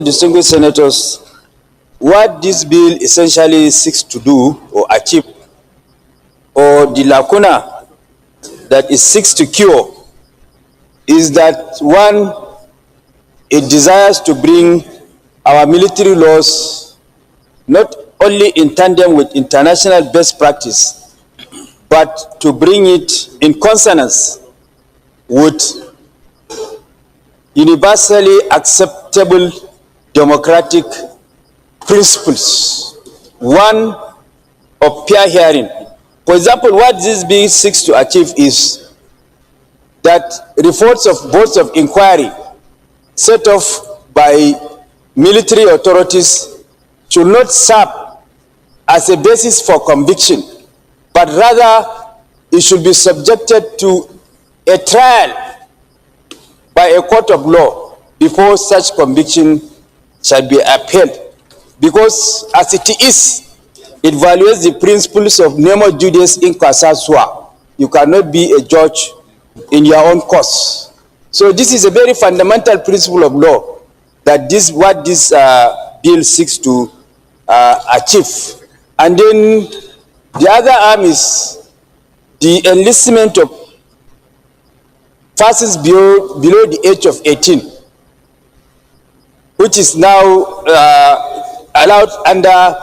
Distinguished senators, what this bill essentially seeks to do or achieve, or the lacuna that it seeks to cure, is that one, it desires to bring our military laws not only in tandem with international best practice, but to bring it in consonance with universally acceptable democratic principles. One of fair hearing. For example, what this bill seeks to achieve is that reports of boards of inquiry set off by military authorities should not serve as a basis for conviction, but rather it should be subjected to a trial by a court of law before such conviction shall be upheld. Because as it is, it violates the principles of nemo judice in causa sua. You cannot be a judge in your own cause. So this is a very fundamental principle of law, that what this bill seeks to achieve. And then the other arm is the enlistment of persons below the age of 18, which is now allowed under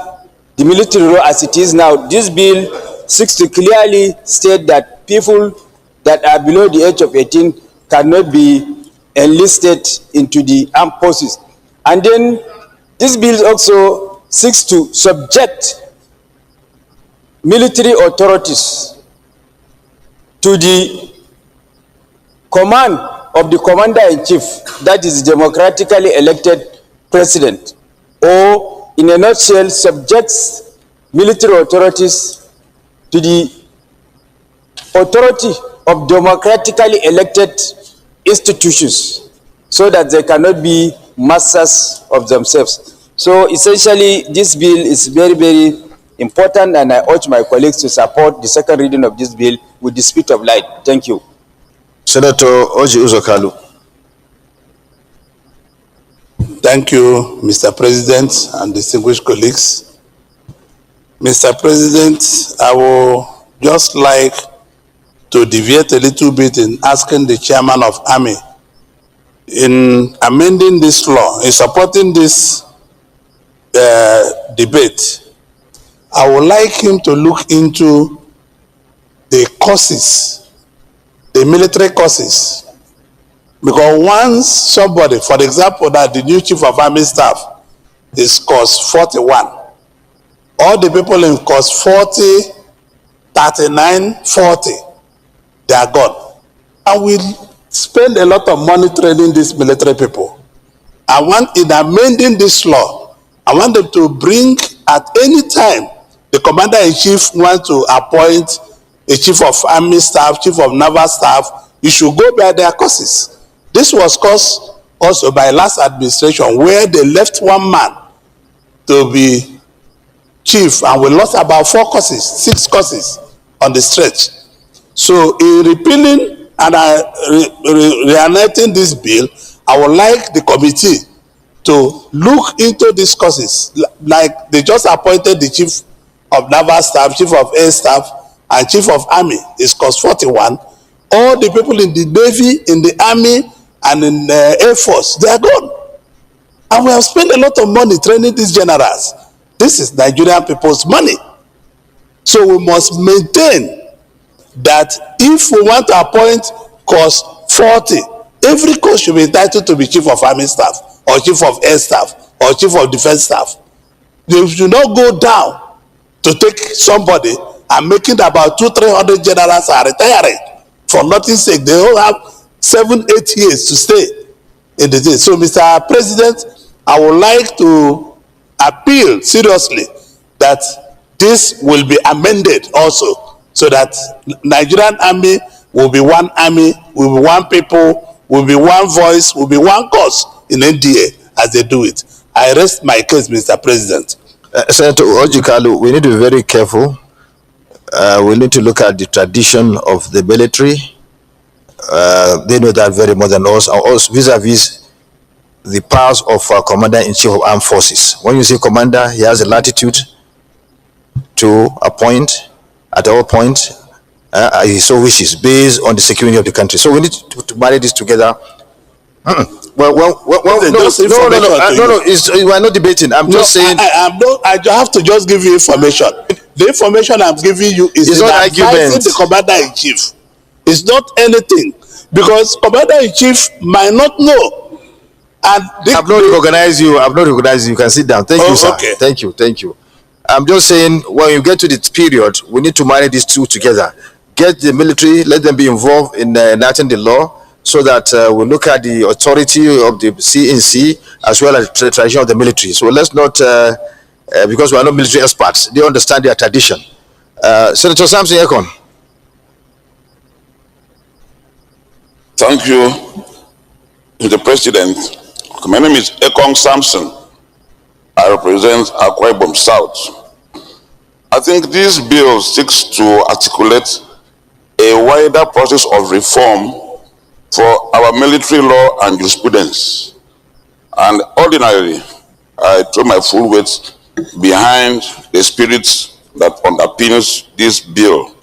the military law as it is now. This bill seeks to clearly state that people that are below the age of 18 cannot be enlisted into the armed forces. And then this bill also seeks to subject military authorities to the command of the commander-in-chief, that is democratically elected president, or in a nutshell, subjects military authorities to the authority of democratically elected institutions, so that they cannot be masters of themselves. So essentially, this bill is very, very important, and I urge my colleagues to support the second reading of this bill with the speed of light. Thank you. Senator Oji Uzokalu. Thank you, Mr. President and distinguished colleagues. Mr. President, I would just like to deviate a little bit in asking the chairman of Army, in amending this law, in supporting this debate, I would like him to look into the courses, the military courses, because once somebody, for example, that the new chief of army staff is course 41, all the people in course 40, 39, 40, they are gone. And we spend a lot of money training these military people. I want, in amending this law, I want them to bring, at any time the commander-in-chief wants to appoint a chief of army staff, chief of naval staff, you should go by their courses. This was caused also by last administration, where they left one man to be chief, and we lost about 4 courses, 6 courses on the stretch. So in repealing and reenacting this bill, I would like the committee to look into these courses, like they just appointed the chief of naval staff, chief of air staff, and chief of army is course 41. All the people in the navy, in the army, and in the air force, they are gone. And we have spent a lot of money training these generals. This is Nigerian people's money. So we must maintain that if we want to appoint course 40, every course should be entitled to be chief of army staff, or chief of air staff, or chief of defense staff. They should not go down to take somebody and making about 200-300 generals are retiring for nothing's sake. They all have 7-8 years to stay in the thing. So, Mr. President, I would like to appeal seriously that this will be amended also, so that Nigerian army will be one army, will be one people, will be one voice, will be one cause in NDA as they do it. I rest my case, Mr. President. Senator Ojikalu, we need to be very careful. We need to look at the tradition of the military. They know that very more than us. Vis-a-vis the powers of Commander-in-Chief of Armed Forces. When you say commander, he has the latitude to appoint at all point he so wishes, based on the security of the country. So we need to marry this together. Well, no, we are not debating. I'm just saying. I have to just give you information. The information I'm giving you is not advising the commander-in-chief. It's not anything, because commander-in-chief might not know. And I've not recognized you. You can sit down. Thank you, sir. Okay. Thank you. I'm just saying, when you get to this period, we need to marry these two together. Get the military, let them be involved in enacting the law, so that we look at the authority of the CNC as well as the tradition of the military. So let's not, because we are not military experts, they understand their tradition. Senator Samson Ekon. Thank you, Mr. President. My name is Ekong Samson. I represent Akwa Ibom South. I think this bill seeks to articulate a wider process of reform for our military law and jurisprudence. And ordinarily, I throw my full weight behind the spirit that underpins this bill.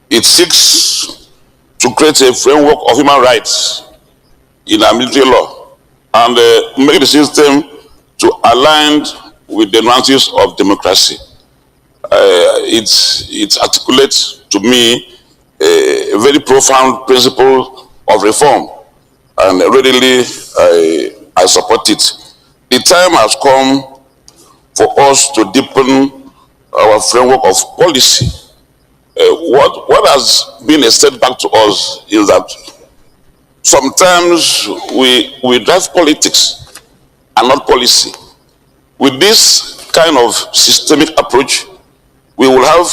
It seeks to create a framework of human rights in our military law and make the system to align with the nuances of democracy. It articulates to me a very profound principle of reform, and readily I support it. The time has come for us to deepen our framework of policy. What has been a setback to us is that sometimes we drive politics and not policy. With this kind of systemic approach, we will have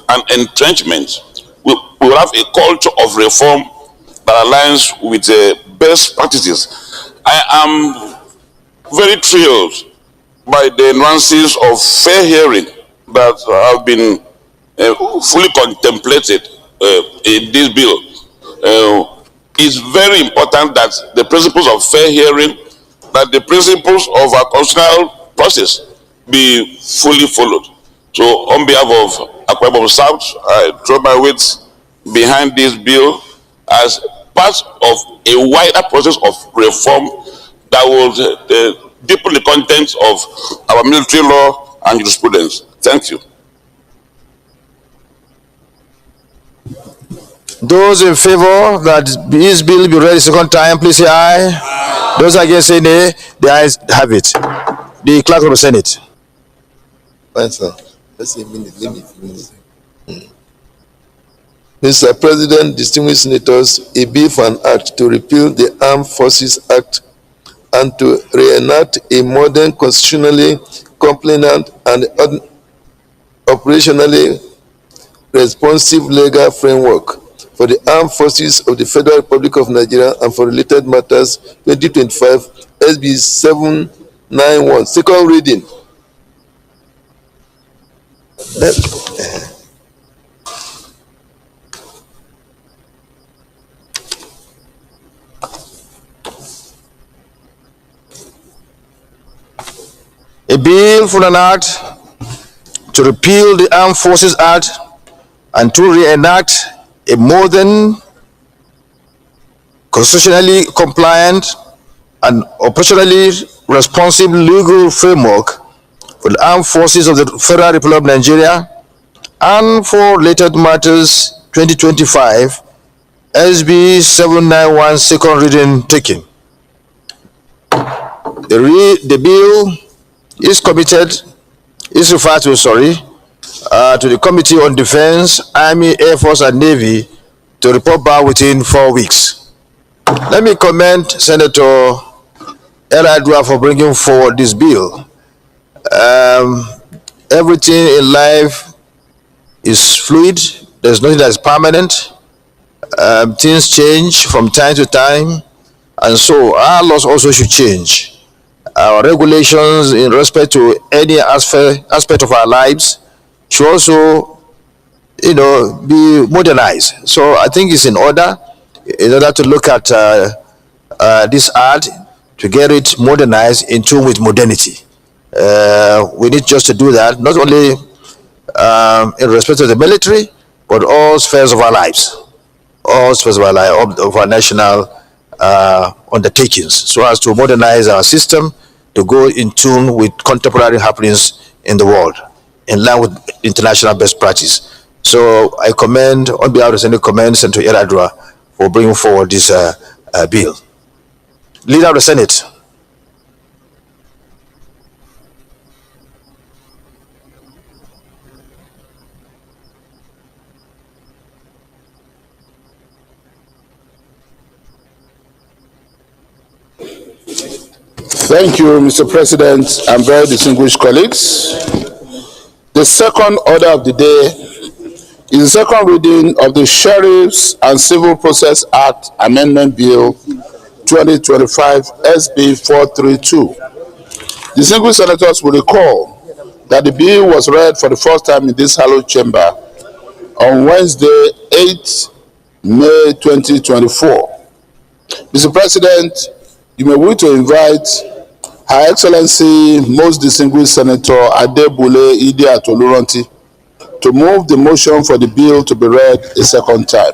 an entrenchment. We will have a culture of reform that aligns with best practices. I am very thrilled by the nuances of fair hearing that have been fully contemplated in this bill. It's very important that the principles of fair hearing, that the principles of our constitutional process be fully followed. So on behalf of Akwa Ibom South, I throw my weight behind this bill as part of a wider process of reform that will deepen the contents of our military law and jurisprudence. Thank you. Those in favor that this bill be read a second time, please say aye. Aye. Those against say nay. The ayes have it. The clerk of the Senate. Fine, sir. Let's say minute. Mr. President, distinguished senators, a bill for an act to repeal the Armed Forces Act and to reenact a modern, constitutionally compliant and operationally responsive legal framework for the Armed Forces of the Federal Republic of Nigeria and for related matters, 2025, SB 791. Second reading. A bill for an act to repeal the Armed Forces Act and to reenact a modern, constitutionally compliant and operationally responsive legal framework for the Armed Forces of the Federal Republic of Nigeria and for related matters, 2025, SB 791, second reading taken. The bill is referred to the Committee on Defense, Army, Air Force and Navy to report back within 4 weeks. Let me commend Senator Eradua for bringing forward this bill. Everything in life is fluid. There's nothing that is permanent. Things change from time to time, and so our laws also should change. Our regulations in respect to any aspect of our lives should also, be modernized. So I think it's in order to look at this act to get it modernized in tune with modernity. We need just to do that, not only in respect of the military, but all spheres of our lives, all spheres of our life, of our national undertakings, so as to modernize our system to go in tune with contemporary happenings in the world, in line with international best practice. So I commend, on behalf of the Senate, commend Senator Yar'Adua for bringing forward this bill. Leader of the Senate. Thank you, Mr. President, and very distinguished colleagues. The second order of the day is the second reading of the Sheriffs and Civil Process Act Amendment Bill 2025 SB 432. Distinguished senators will recall that the bill was read for the first time in this hallowed chamber on Wednesday, 8 May 2024. Mr. President, you may wish to invite Her Excellency, Most Distinguished Senator Adebule Idia Toluranti to move the motion for the bill to be read a second time.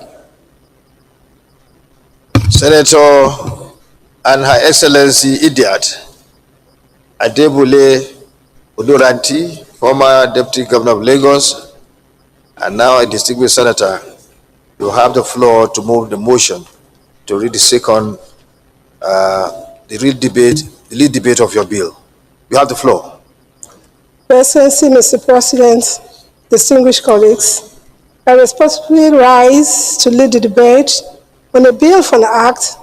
Senator and Her Excellency Idiat Adebule Oduranti, former Deputy Governor of Lagos and now a distinguished senator, you have the floor to move the motion to read the second, the lead debate of your bill. You have the floor. Your Excellency, Mr. President, distinguished colleagues, I respectfully rise to lead the debate on a bill for an act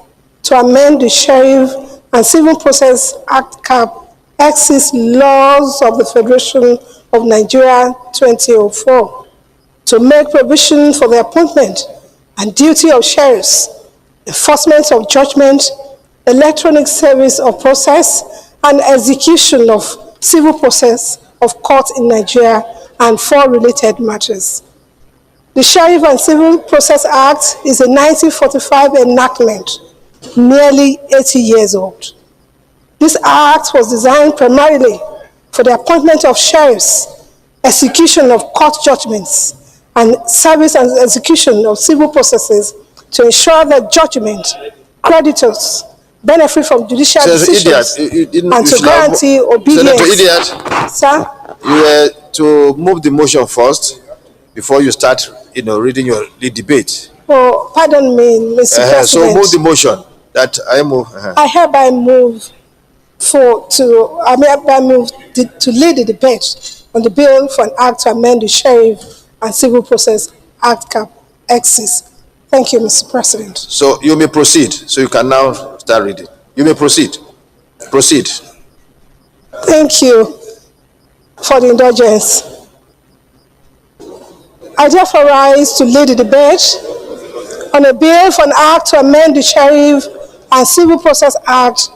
to amend the Sheriff and Civil Process Act Cap Axis laws of the Federation of Nigeria 2004 to make provision for the appointment and duty of sheriffs, enforcement of judgment, electronic service of process, and execution of civil process of court in Nigeria, and 4 related matters. The Sheriff and Civil Process Act is a 1945 enactment, nearly 80 years old. This act was designed primarily for the appointment of sheriffs, execution of court judgments, and service and execution of civil processes to ensure that judgment, creditors benefit from judicial decisions, and to guarantee obedience. Senator Idiat, Sir? you were to move the motion first before you start, reading your lead debate. Oh, pardon me, Mr. President. So move the motion that I move. I hereby move to lead the debate on the bill for an act to amend the Sheriff and Civil Process Act Cap Axis. Thank you, Mr. President. So you may proceed. So you can now start reading. You may proceed. Proceed. Thank you for the indulgence. I therefore rise to lead the debate on a bill for an act to amend the Sheriff and Civil Process Act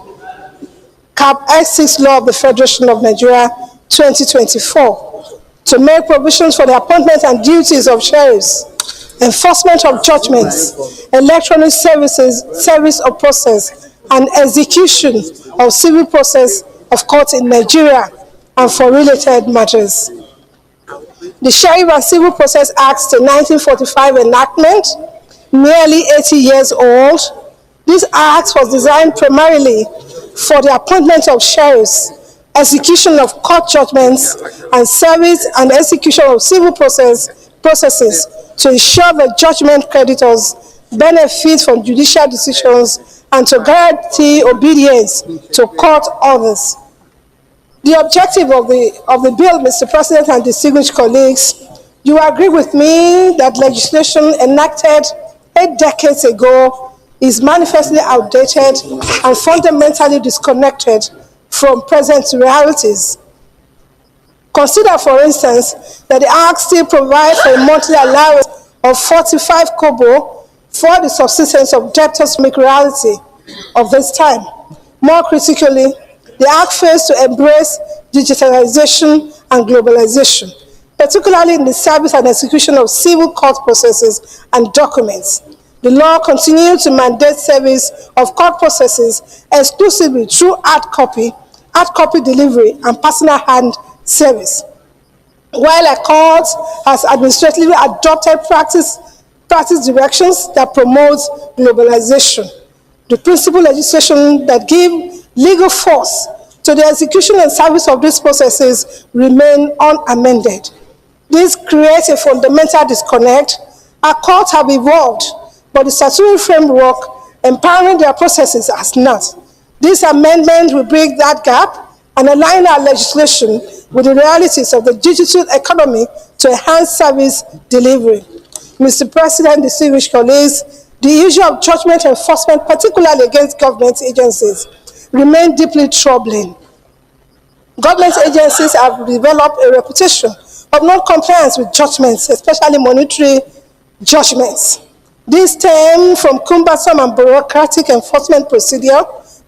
Cap X6 law of the Federation of Nigeria 2024 to make provisions for the appointment and duties of sheriffs, enforcement of judgments, electronic service of process, and execution of civil process of court in Nigeria, and for related matters. The Sheriff and Civil Process Act is a 1945 enactment, nearly 80 years old. This act was designed primarily for the appointment of sheriffs, execution of court judgments, and service and execution of civil processes to ensure that judgment creditors benefit from judicial decisions and to guarantee obedience to court orders. The objective of the bill, Mr. President and distinguished colleagues, you agree with me that legislation enacted 8 decades ago is manifestly outdated and fundamentally disconnected from present realities. Consider, for instance, that the Act still provides for a monthly allowance of 45 kobo for the subsistence of debtors' make reality of this time. More critically, the Act fails to embrace digitalization and globalization, particularly in the service and execution of civil court processes and documents. The law continued to mandate service of court processes exclusively through hard copy delivery, and personal hand service. While a court has administratively adopted practice directions that promote globalization, the principal legislation that give legal force to the execution and service of these processes remain unamended. This creates a fundamental disconnect. Our courts have evolved, but the statutory framework empowering their processes has not. This amendment will bridge that gap and align our legislation with the realities of the digital economy to enhance service delivery. Mr. President, distinguished colleagues, the issue of judgment enforcement, particularly against government agencies, remain deeply troubling. Government agencies have developed a reputation of non-compliance with judgments, especially monetary judgments. These stem from cumbersome and bureaucratic enforcement procedures,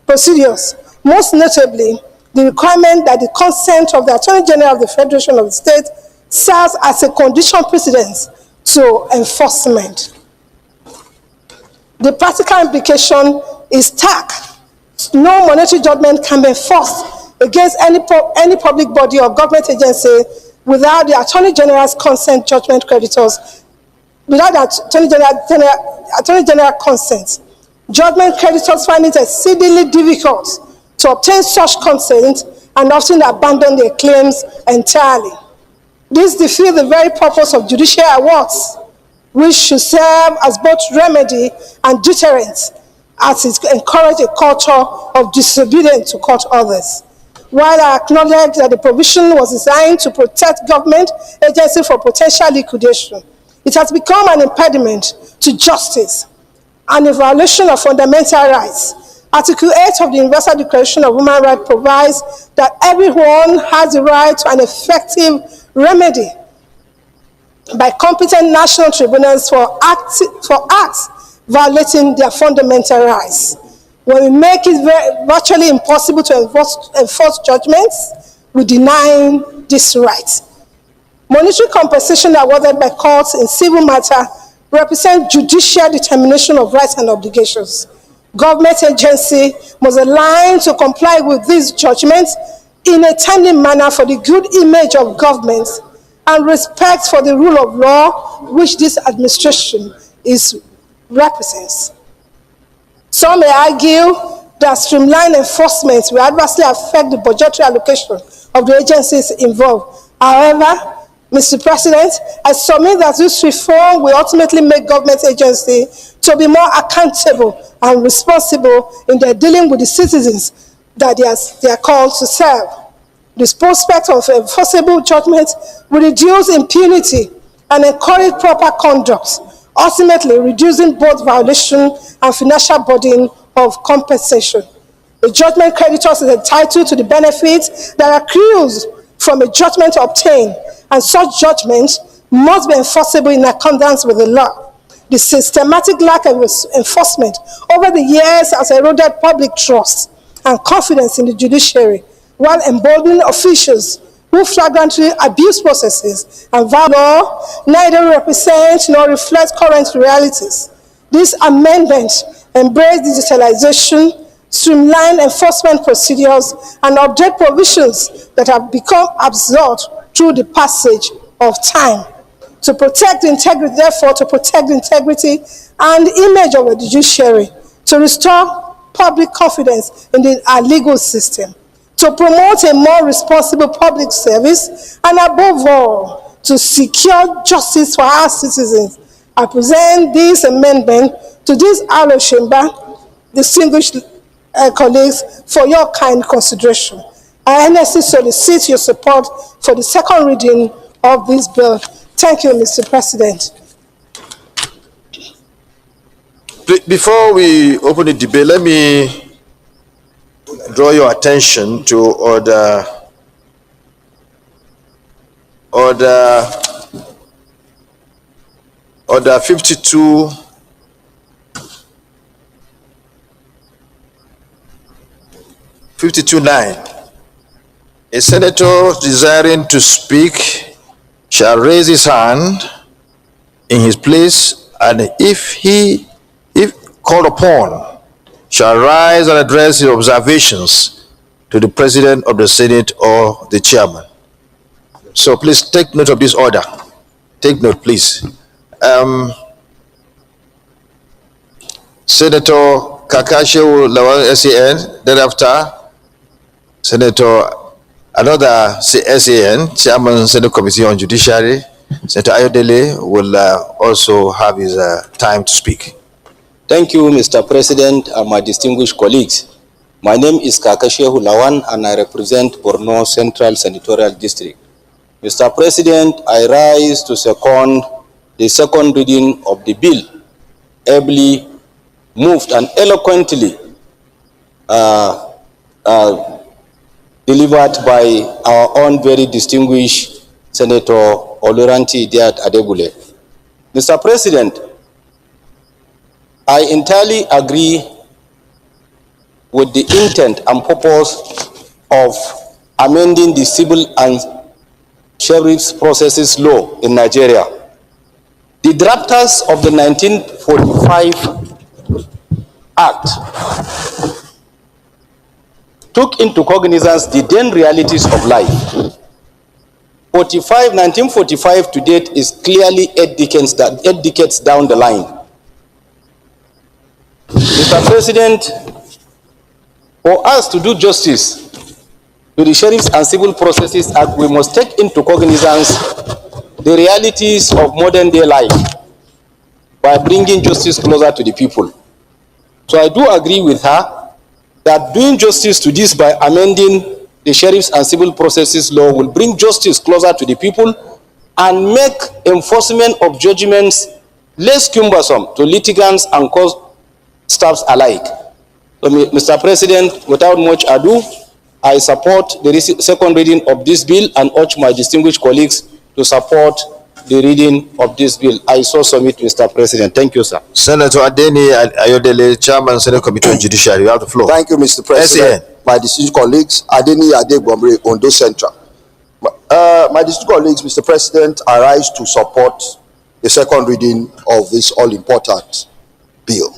most notably the requirement that the consent of the Attorney General of the Federation of the State serves as a condition precedent to enforcement. The practical implication is stark. No monetary judgment can be enforced against any public body or government agency without the Attorney General's consent. Judgment creditors, without the Attorney General consent, judgment creditors find it exceedingly difficult to obtain such consent and often abandon their claims entirely. This defeats the very purpose of judicial awards, which should serve as both remedy and deterrent, as it encourages a culture of disobedience to court orders. While I acknowledge that the provision was designed to protect government agencies from potential liquidation, it has become an impediment to justice and a violation of fundamental rights. Article 8 of the Universal Declaration of Human Rights provides that everyone has the right to an effective remedy by competent national tribunals for acts violating their fundamental rights. When we make it virtually impossible to enforce judgments, we deny this right. Monetary compensation awarded by courts in civil matter represent judicial determination of rights and obligations. Government agency must align to comply with these judgments in a timely manner for the good image of government and respect for the rule of law which this administration represents. Some may argue that streamlined enforcement will adversely affect the budgetary allocation of the agencies involved. However, Mr. President, I submit that this reform will ultimately make government agencies to be more accountable and responsible in their dealing with the citizens that they are called to serve. This prospect of enforceable judgment will reduce impunity and encourage proper conduct, ultimately reducing both violation and financial burden of compensation. The judgment creditor is entitled to the benefits that accrues from a judgment obtained, and such judgment must be enforceable in accordance with the law. The systematic lack of enforcement over the years has eroded public trust and confidence in the judiciary, while emboldening officials who flagrantly abuse processes and violate law neither represent nor reflect current realities. This amendment embraces digitalization, streamline enforcement procedures, and update provisions that have become absurd through the passage of time. To protect the integrity, therefore, to protect the integrity and image of the judiciary, to restore public confidence in our legal system, to promote a more responsible public service, and above all, to secure justice for our citizens. I present this amendment to this House of Chamber, distinguished colleagues, for your kind consideration. I earnestly solicit your support for the second reading of this bill. Thank you, Mr. President. Before we open the debate, let me draw your attention to order 52-9. A senator desiring to speak shall raise his hand in his place, and if he called upon shall rise and address his observations to the President of the Senate or the Chairman. So please take note of this order. Take note, please. Senator Kakashew Lawan SAN, thereafter Senator another SAN, Chairman Senate Committee on Judiciary, Senator Ayodele will also have his time to speak. Thank you, Mr. President and my distinguished colleagues. My name is Kakashew Lawan and I represent Borno Central Senatorial District. Mr. President, I rise to second the second reading of the bill, ably moved and eloquently delivered by our own very distinguished Senator Oluranti Diat Adebule. Mr. President, I entirely agree with the intent and purpose of amending the Civil and Sheriff's Processes Law in Nigeria. The drafters of the 1945 Act took into cognizance the then realities of life. 1945 to date is clearly 8 decades down the line. Mr. President, for us to do justice to the Sheriffs and Civil Processes Act, we must take into cognizance the realities of modern day life by bringing justice closer to the people. So I do agree with her that doing justice to this by amending the Sheriffs and Civil Processes Law will bring justice closer to the people and make enforcement of judgments less cumbersome to litigants and court staffs alike. So, Mr. President, without much ado, I support the second reading of this bill and urge my distinguished colleagues to support the reading of this bill. I so submit, Mr. President. Thank you, sir. Senator Adeni Ayodele, Chairman, Senate Committee on Judiciary, you have the floor. Thank you, Mr. President. My distinguished colleagues, Adeni Adegbomre, Ondo Central. My distinguished colleagues, Mr. President, I rise to support the second reading of this all-important bill.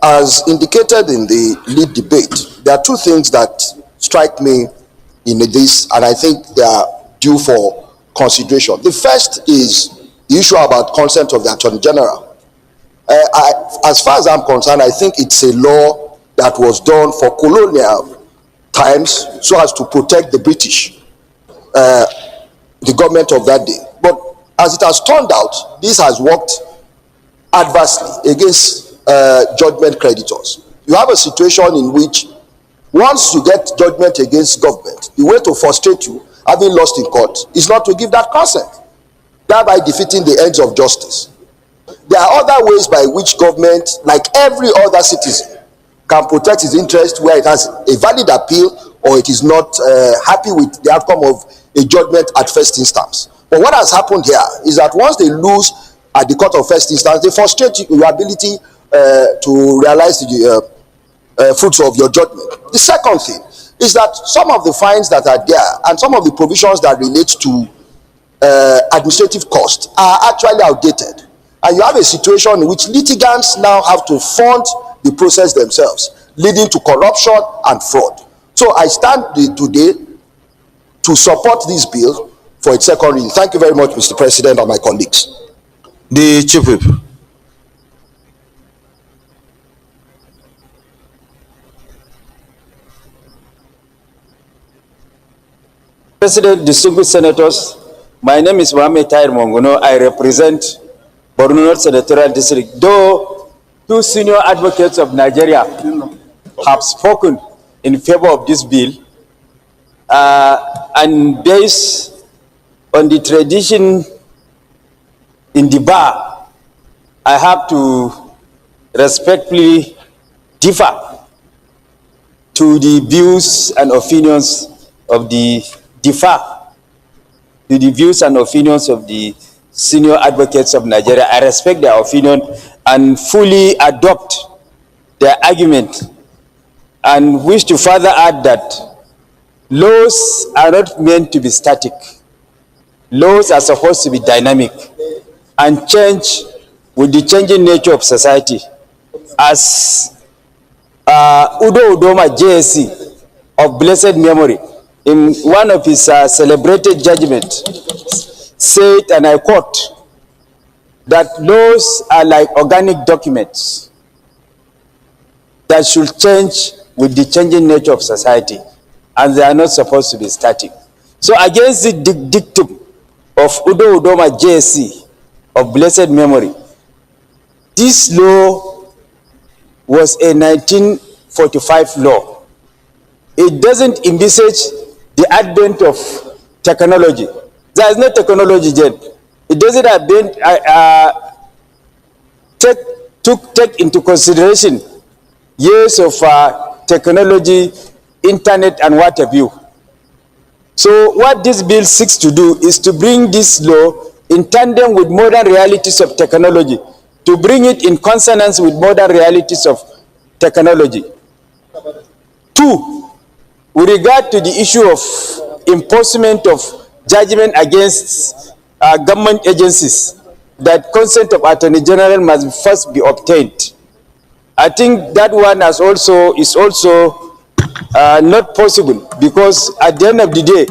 As indicated in the lead debate, there are two things that strike me in this, and I think they are due for consideration. The first is the issue about consent of the Attorney General. As far as I'm concerned, I think it's a law that was done for colonial times so as to protect the British, the government of that day. But as it has turned out, this has worked adversely against judgment creditors. You have a situation in which once you get judgment against government, the way to frustrate you, having lost in court, is not to give that consent, thereby defeating the ends of justice. There are other ways by which government, like every other citizen, can protect his interest where it has a valid appeal or it is not happy with the outcome of a judgment at first instance. But what has happened here is that once they lose at the court of first instance, they frustrate your ability to realize the fruits of your judgment. The second thing is that some of the fines that are there and some of the provisions that relate to administrative costs are actually outdated. And you have a situation in which litigants now have to fund the process themselves, leading to corruption and fraud. So I stand today to support this bill for its second reading. Thank you very much, Mr. President, and my colleagues. The Chief Whip. President, distinguished senators, my name is Mohamed Tahir Monguno. I represent Borno North Senatorial District. Though two senior advocates of Nigeria have spoken in favor of this bill, and based on the tradition in the bar, I have to respectfully differ to the views and opinions of the senior advocates of Nigeria. I respect their opinion and fully adopt their argument, and wish to further add that laws are not meant to be static. Laws are supposed to be dynamic and change with the changing nature of society. as Udo Udoma JSC of blessed memory, in one of his celebrated judgments, said, and I quote, that laws are like organic documents that should change with the changing nature of society, and they are not supposed to be static. So against the dictum of Udo Udoma JSC of blessed memory, this law was a 1945 law. It doesn't envisage the advent of technology. There is no technology yet. It doesn't take into consideration years of technology, internet, and what have you. So what this bill seeks to do is to bring this law in tandem with modern realities of technology, to bring it in consonance with modern realities of technology. Two, with regard to the issue of enforcement of judgment against government agencies, that consent of Attorney General must first be obtained. I think that one is also not possible, because at the end of the day,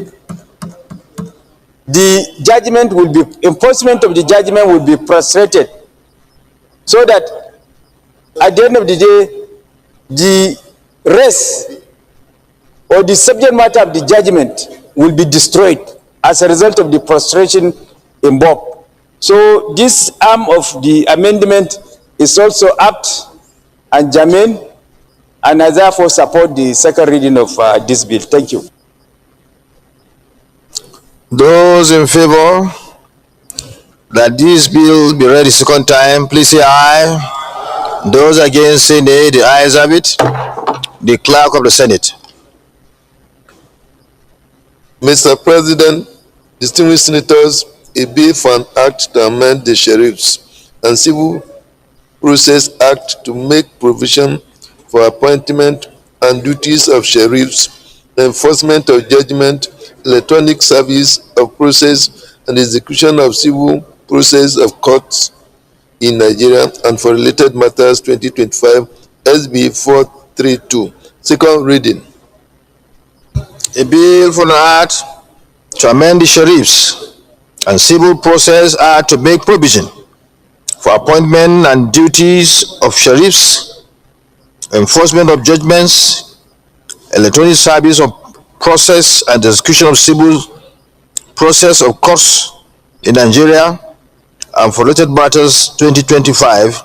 the judgment will be, enforcement of the judgment will be frustrated, so that at the end of the day, the rest or the subject matter of the judgment will be destroyed as a result of the frustration involved. So this arm of the amendment is also apt and germane, and I therefore support the second reading of this bill. Thank you. Those in favor that this bill be read the second time, please say aye. Those against, say nay. The ayes have it. The clerk of the Senate. Mr. President, distinguished senators, a bill for an act to amend the Sheriffs and Civil Process Act to make provision for appointment and duties of sheriffs, enforcement of judgment, electronic service of process, and execution of civil process of courts in Nigeria and for related matters 2025 SB 432. Second reading. A bill for an act to amend the Sheriffs and Civil Process Act to make provision for appointment and duties of sheriffs, enforcement of judgments, electronic service of process, and execution of civil process of courts in Nigeria and for related matters 2025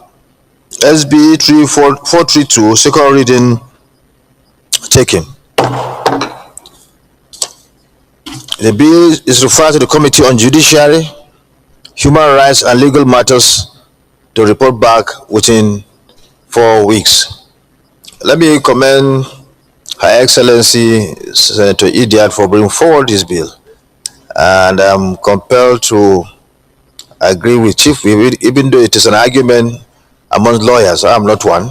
SB 432. Second reading taken. The bill is referred to the Committee on Judiciary, Human Rights and Legal Matters to report back within 4 weeks. Let me commend Her Excellency Senator Idiat for bringing forward this bill, and I'm compelled to agree with Chief Whip, even though it is an argument among lawyers. I'm not one,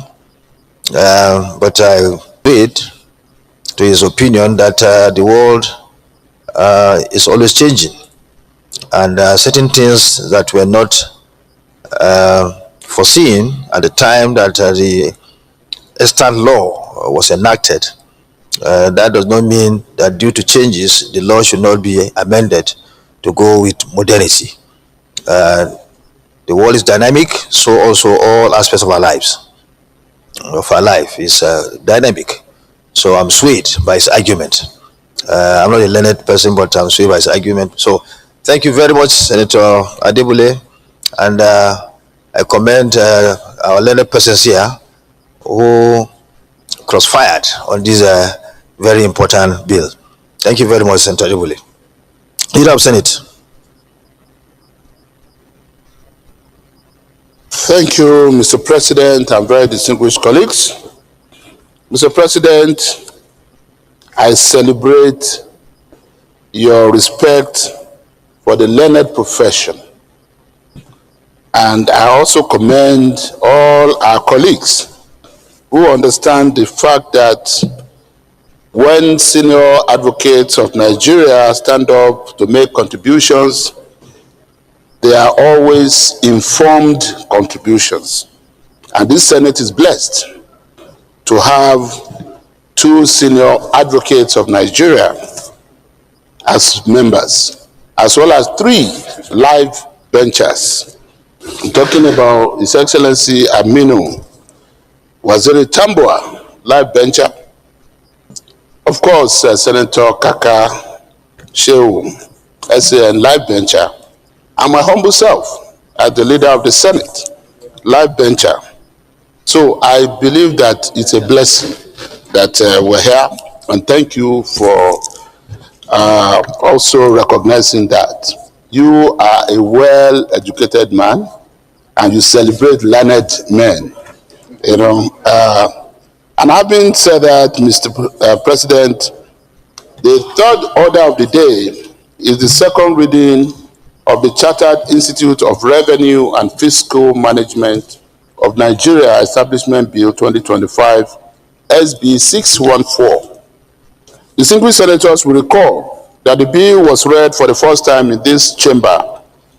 but I read to his opinion that the world is always changing, and certain things that were not foreseen at the time that the extant law was enacted. That does not mean that due to changes, the law should not be amended to go with modernity. The world is dynamic, so also all aspects of our lives, of our life is dynamic. So I'm swayed by his argument. I'm not a learned person, but I'm swayed by his argument. So thank you very much, Senator Adebule, and I commend our learned persons here who crossfired on this very important bill. Thank you very much, Senator Adebule. Leader of Senate. Thank you, Mr. President, and very distinguished colleagues. Mr. President, I celebrate your respect for the learned profession, and I also commend all our colleagues who understand the fact that when senior advocates of Nigeria stand up to make contributions, they are always informed contributions. And this Senate is blessed to have two senior advocates of Nigeria as members, as well as three live benchers. I'm talking about His Excellency Aminu Waziri Tambuwa, live bencher. Of course, Senator Kaka Shehu, SAN, live bencher. And my humble self, as the leader of the Senate, live bencher. So I believe that it's a blessing that we're here, and thank you for also recognizing that. You are a well-educated man, and you celebrate learned men. You know, and having said that, Mr. President, the third order of the day is the second reading of the Chartered Institute of Revenue and Fiscal Management of Nigeria Establishment Bill 2025, SB 614. Distinguished senators will recall that the bill was read for the first time in this chamber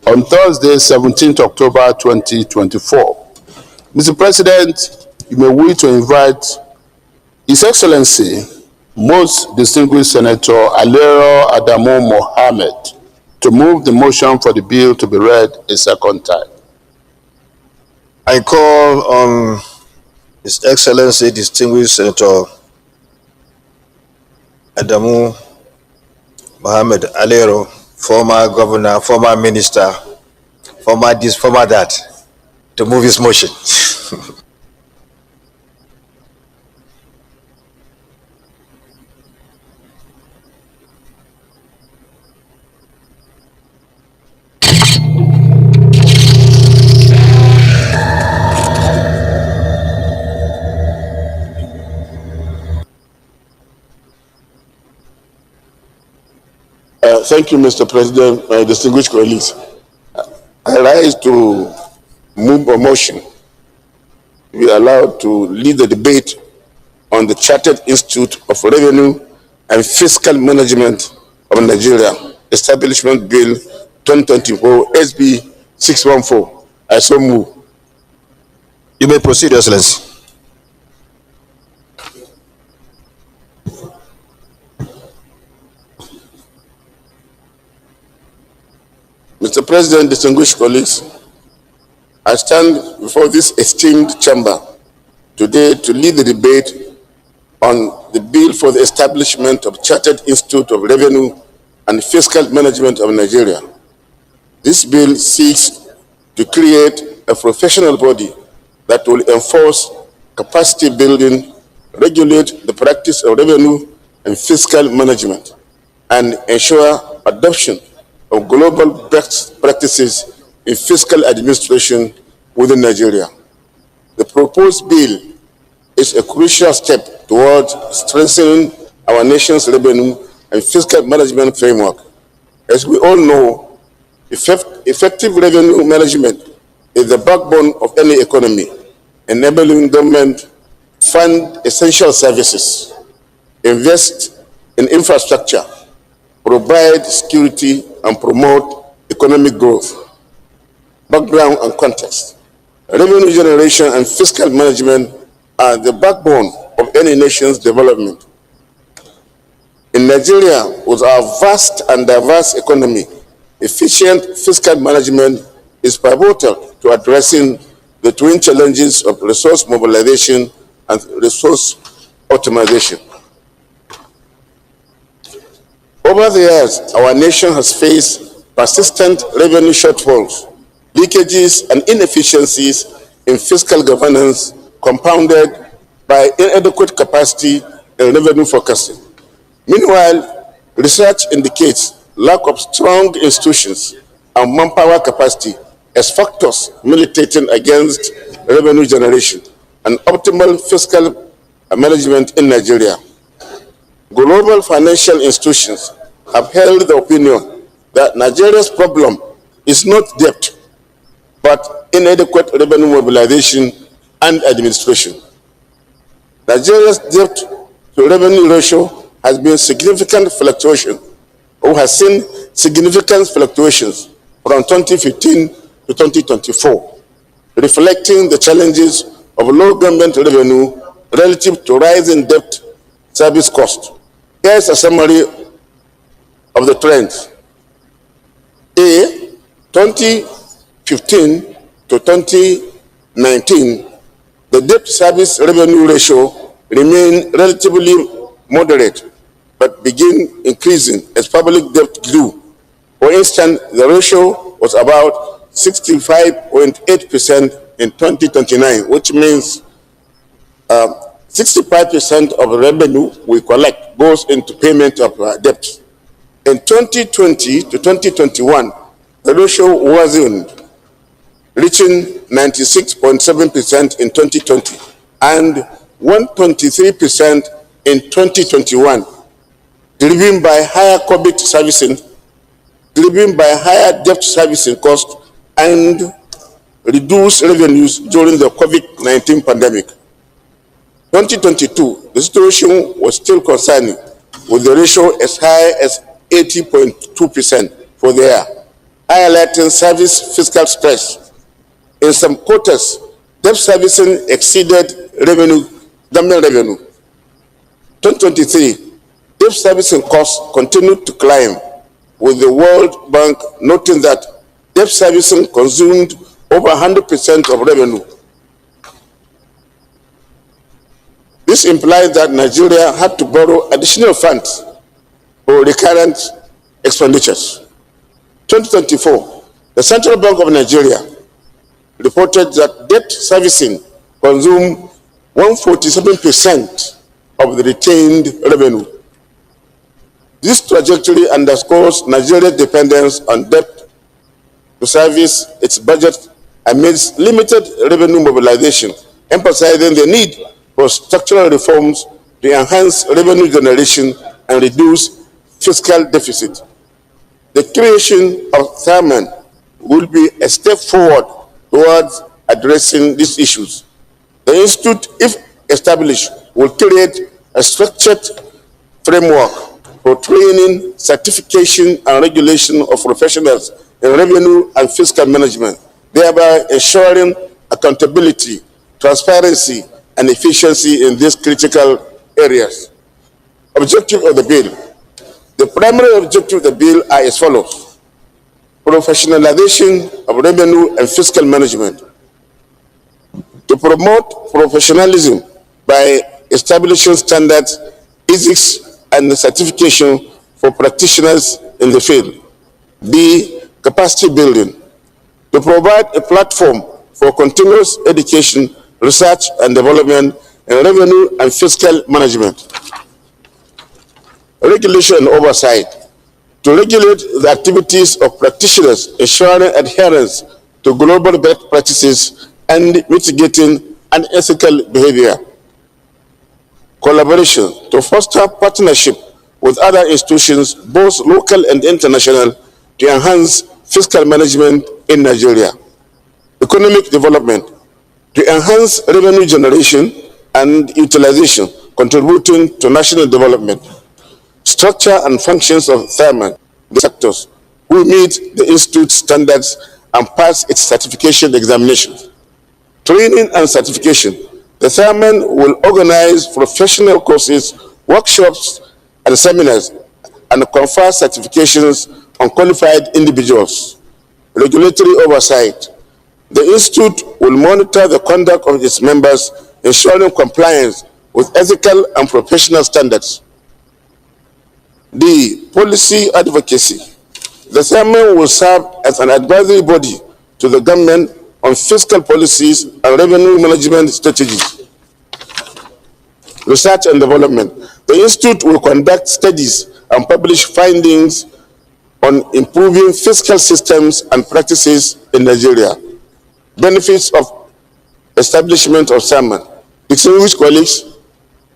on Thursday, 17th October 2024. Mr. President, you may wish to invite His Excellency, most distinguished Senator Alero Adamu Mohammed, to move the motion for the bill to be read a second time. I call on His Excellency, distinguished Senator Adamu Mohammed Alero, former governor, former minister, former this, former that, to move his motion. Thank you, Mr. President, my distinguished colleagues. I rise to move a motion to be allowed to lead the debate on the Chartered Institute of Revenue and Fiscal Management of Nigeria Establishment Bill 2024, SB 614. I so move. You may proceed, Your Excellency. Mr. President, distinguished colleagues, I stand before this esteemed chamber today to lead the debate on the bill for the establishment of Chartered Institute of Revenue and Fiscal Management of Nigeria. This bill seeks to create a professional body that will enforce capacity building, regulate the practice of revenue and fiscal management, and ensure adoption of global best practices in fiscal administration within Nigeria. The proposed bill is a crucial step towards strengthening our nation's revenue and fiscal management framework. As we all know, effective revenue management is the backbone of any economy, enabling government to fund essential services, invest in infrastructure, provide security, and promote economic growth. Background and context. Revenue generation and fiscal management are the backbone of any nation's development. In Nigeria, with our vast and diverse economy, efficient fiscal management is pivotal to addressing the twin challenges of resource mobilization and resource optimization. Over the years, our nation has faced persistent revenue shortfalls, leakages, and inefficiencies in fiscal governance compounded by inadequate capacity in revenue forecasting. Meanwhile, research indicates lack of strong institutions and manpower capacity as factors militating against revenue generation and optimal fiscal management in Nigeria. Global financial institutions have held the opinion that Nigeria's problem is not debt, but inadequate revenue mobilization and administration. Nigeria's debt to revenue ratio has been significant fluctuation, or has seen significant fluctuations from 2015 to 2024, reflecting the challenges of low government revenue relative to rising debt service cost. Here's a summary of the trends. A, 2015 to 2019, the debt service revenue ratio remained relatively moderate, but began increasing as public debt grew. For instance, the ratio was about 65.8% in 2029, which means 65% of the revenue we collect goes into payment of debt. In 2020 to 2021, the ratio worsened, reaching 96.7% in 2020 and 123% in 2021, driven by higher COVID servicing, driven by higher debt servicing costs and reduced revenues during the COVID-19 pandemic. 2022, the situation was still concerning, with the ratio as high as 80.2% for the year, highlighting service fiscal stress. In some quarters, debt servicing exceeded government revenue. 2023, debt servicing costs continued to climb, with the World Bank noting that debt servicing consumed over 100% of revenue. This implies that Nigeria had to borrow additional funds for recurrent expenditures. 2024, the Central Bank of Nigeria reported that debt servicing consumed 147% of the retained revenue. This trajectory underscores Nigeria's dependence on debt to service its budget amidst limited revenue mobilization, emphasizing the need for structural reforms to enhance revenue generation and reduce fiscal deficit. The creation of SAMAN will be a step forward towards addressing these issues. The Institute, if established, will create a structured framework for training, certification, and regulation of professionals in revenue and fiscal management, thereby ensuring accountability, transparency, and efficiency in these critical areas. Objective of the bill. The primary objective of the bill are as follows: professionalization of revenue and fiscal management, to promote professionalism by establishing standards, ethics, and certification for practitioners in the field. B, capacity building, to provide a platform for continuous education, research and development in revenue and fiscal management. Regulation and oversight, to regulate the activities of practitioners, ensuring adherence to global best practices and mitigating unethical behavior. Collaboration, to foster partnership with other institutions, both local and international, to enhance fiscal management in Nigeria. Economic development, to enhance revenue generation and utilization, contributing to national development. Structure and functions of SAMAN, the sectors who meet the Institute standards and pass its certification examinations. Training and certification. The SAMAN will organize professional courses, workshops, and seminars, and confer certifications on qualified individuals. Regulatory oversight. The Institute will monitor the conduct of its members, ensuring compliance with ethical and professional standards. D, policy advocacy. The SAMAN will serve as an advisory body to the government on fiscal policies and revenue management strategies. Research and development. The Institute will conduct studies and publish findings on improving fiscal systems and practices in Nigeria. Benefits of establishment of SAMAN. Distinguished colleagues,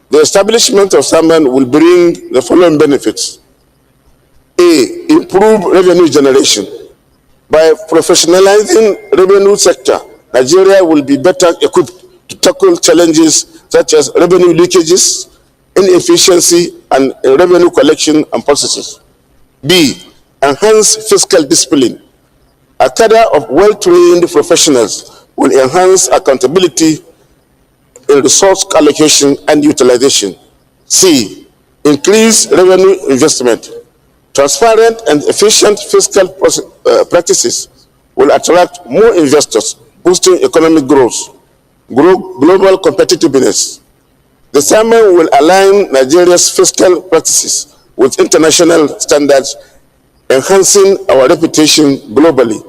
the establishment of SAMAN will bring the following benefits. A, improve revenue generation. By professionalizing revenue sector, Nigeria will be better equipped to tackle challenges such as revenue leakages, inefficiency, and revenue collection and processes. B, enhance fiscal discipline. A cadre of well-trained professionals will enhance accountability, in resource allocation and utilization. C. Increase revenue investment. Transparent and efficient fiscal practices will attract more investors, boosting economic growth, global competitiveness. The summit will align Nigeria's fiscal practices with international standards, enhancing our reputation globally.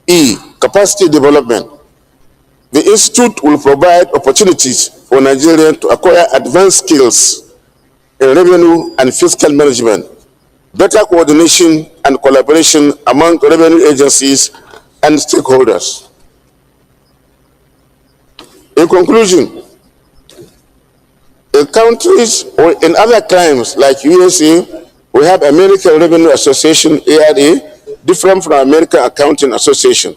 E. Capacity development. The Institute will provide opportunities for Nigerians to acquire advanced skills in revenue and fiscal management, better coordination and collaboration among revenue agencies and stakeholders. In conclusion, in countries or in other crimes like USA, we have American Revenue Association, ARA, different from American Accounting Association,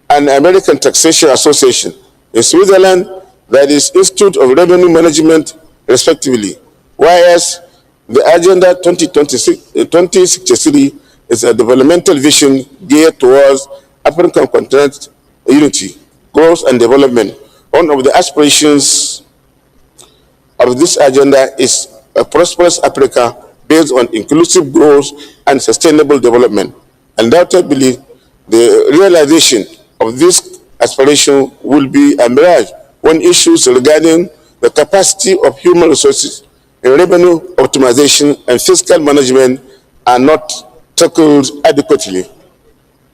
and American Taxation Association. In Switzerland, there is Institute of Revenue Management, respectively, whereas the Agenda 2063 is a developmental vision geared towards African continent unity, growth, and development. One of the aspirations of this agenda is a prosperous Africa based on inclusive growth and sustainable development. Undoubtedly, the realization of this aspiration will be a mirage when issues regarding the capacity of human resources in revenue optimization and fiscal management are not tackled adequately.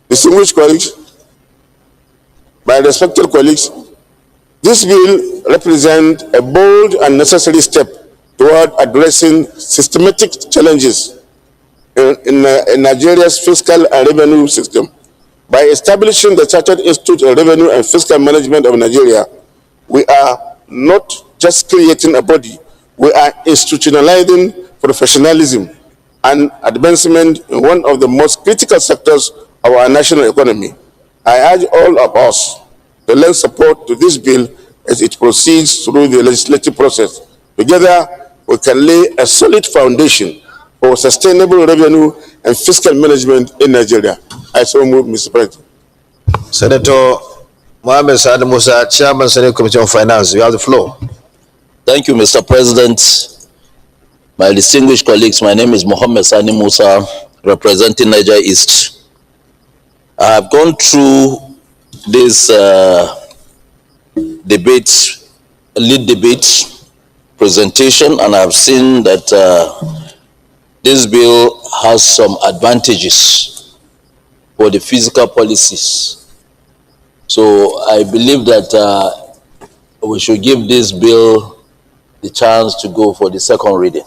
Distinguished colleagues, my respected colleagues, this bill represents a bold and necessary step toward addressing systematic challenges in Nigeria's fiscal and revenue system. By establishing the Chartered Institute of Revenue and Fiscal Management of Nigeria, we are not just creating a body, we are institutionalizing professionalism and advancement in one of the most critical sectors of our national economy. I urge all of us to lend support to this bill as it proceeds through the legislative process. Together, we can lay a solid foundation for sustainable revenue and fiscal management in Nigeria. I so move, Mr. President. Senator Mohammed Sani Musa, Chairman, Senate Committee on Finance, you have the floor. Thank you, Mr. President. My distinguished colleagues, my name is Mohammed Sani Musa, representing Niger East. I have gone through this lead debate presentation, and I've seen that this bill has some advantages for the fiscal policies. So I believe that we should give this bill the chance to go for the second reading.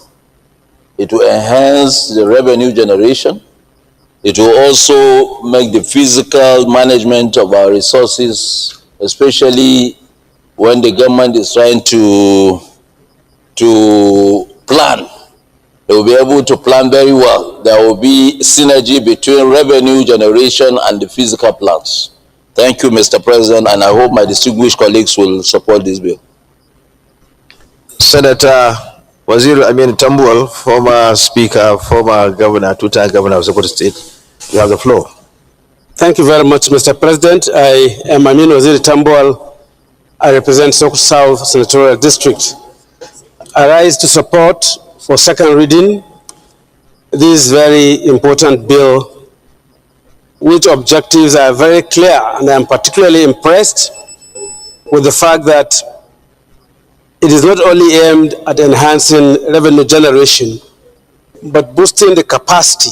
It will enhance the revenue generation. It will also make the physical management of our resources, especially when the government is trying to plan. They will be able to plan very well. There will be synergy between revenue generation and the physical plans. Thank you, Mr. President, and I hope my distinguished colleagues will support this bill. Senator Wazir Amin Tambuwal, former Speaker, former Governor, two-time Governor of Sokoto State, you have the floor. Thank you very much, Mr. President. I am Amin Wazir Tambuwal. I represent Sokoto South Senatorial District. I rise to support for second reading this very important bill, which objectives are very clear, and I am particularly impressed with the fact that it is not only aimed at enhancing revenue generation, but boosting the capacity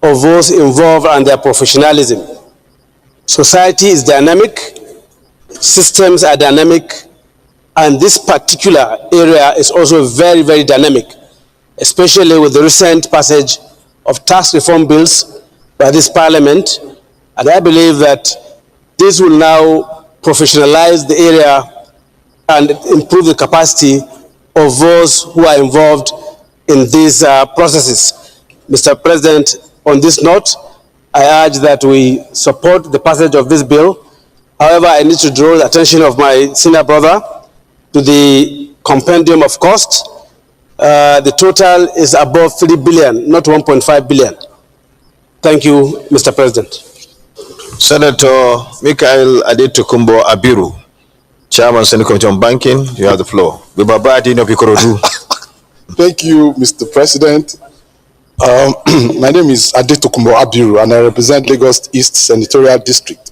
of those involved and their professionalism. Society is dynamic, systems are dynamic, and this particular area is also very, very dynamic, especially with the recent passage of tax reform bills by this Parliament. And I believe that this will now professionalize the area and improve the capacity of those who are involved in these processes. Mr. President, on this note, I urge that we support the passage of this bill. However, I need to draw the attention of my senior brother to the compendium of costs. The total is above 3 billion, not 1.5 billion. Thank you, Mr. President. Senator Michael Adetokunbo Abiru, Chairman, Senate Committee on Banking, you have the floor. Thank you, Mr. President. My name is Adetokunbo Abiru, and I represent Lagos East Senatorial District.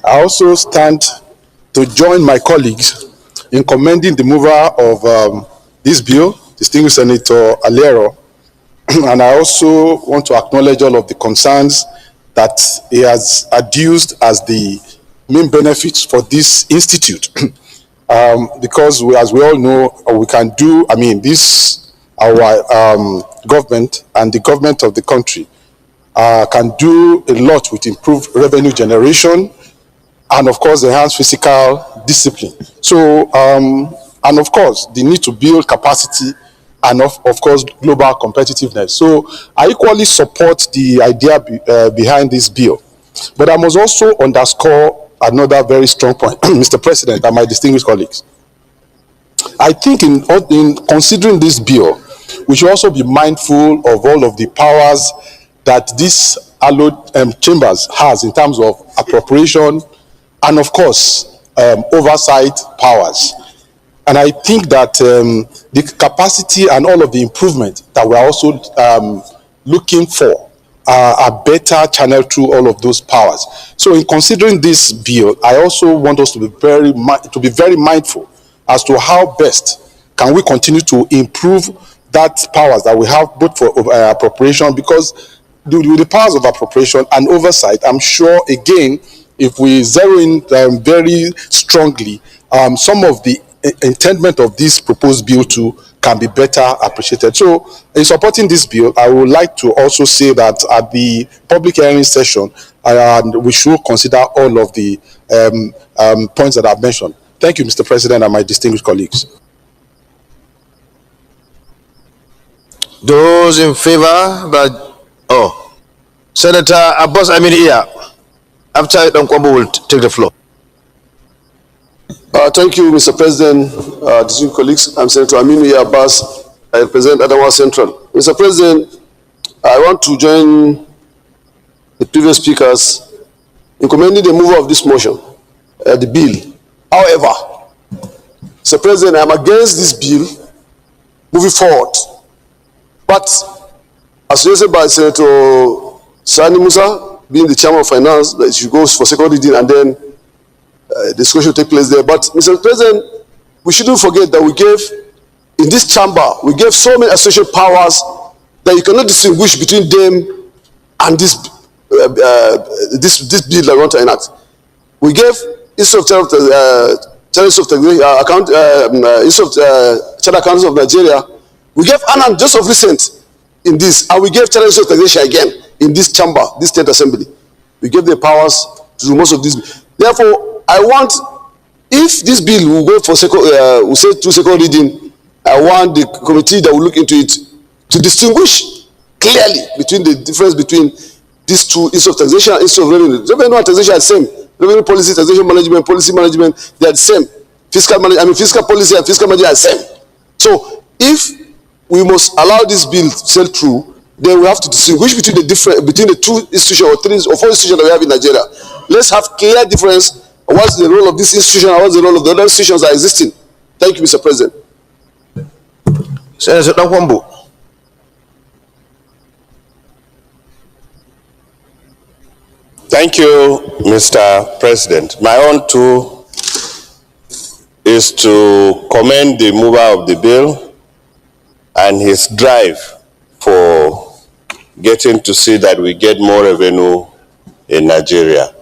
I also stand to join my colleagues in commending the mover of this bill, distinguished Senator Alero, and I also want to acknowledge all of the concerns that he has adduced as the main benefits for this institute. Because as we all know, we can do, our government and the government of the country can do a lot with improved revenue generation and, of course, enhance fiscal discipline. So, and of course, the need to build capacity and, of course, global competitiveness. So, I equally support the idea behind this bill. But I must also underscore another very strong point, Mr. President and my distinguished colleagues. I think in considering this bill, we should also be mindful of all of the powers that this hallowed chambers has in terms of appropriation and, of course, oversight powers. And I think that the capacity and all of the improvement that we're also looking for are better channeled through all of those powers. So in considering this bill, I also want us to be very mindful as to how best can we continue to improve that powers that we have both for appropriation, because with the powers of appropriation and oversight, I'm sure, again, if we zero in very strongly, some of the intendment of this proposed bill too can be better appreciated. So in supporting this bill, I would like to also say that at the public hearing session, we should consider all of the points that I've mentioned. Thank you, Mr. President, and my distinguished colleagues. Those in favor that, Senator Abbas Amini, after Nkwambu will take the floor. Thank you, Mr. President, distinguished colleagues. I'm Senator Aminu Abbas. I represent Adamawa Central. Mr. President, I want to join the previous speakers in commending the mover of this motion, the bill. However, Mr. President, I'm against this bill moving forward. But as suggested by Senator Sani Musa, being the chairman of finance, that she goes for second reading and then discussion will take place there. But Mr. President, we shouldn't forget that we gave, in this chamber, we gave so many associate powers that you cannot distinguish between them and this bill that we want to enact. We gave Institute of Charter Accountants of Nigeria. We gave ANAN just of recent in this, and we gave Charter of Taxation again in this chamber, this state assembly. We gave the powers to do most of this. Therefore, I want, if this bill will go for second, we say to second reading, I want the committee that will look into it to distinguish clearly between the difference between these two issues of taxation and issues of revenue. Revenue and taxation are the same. Revenue policy, taxation management, policy management, they are the same. Fiscal policy and fiscal management are the same. So if we must allow this bill to sail through, then we have to distinguish between the two institutions or three or four institutions that we have in Nigeria. Let's have clear difference. What's the role of this institution and what's the role of the other institutions that are existing? Thank you, Mr. President. Senator Nkwambu. Thank you, Mr. President. My own too is to commend the mover of the bill and his drive for getting to see that we get more revenue in Nigeria.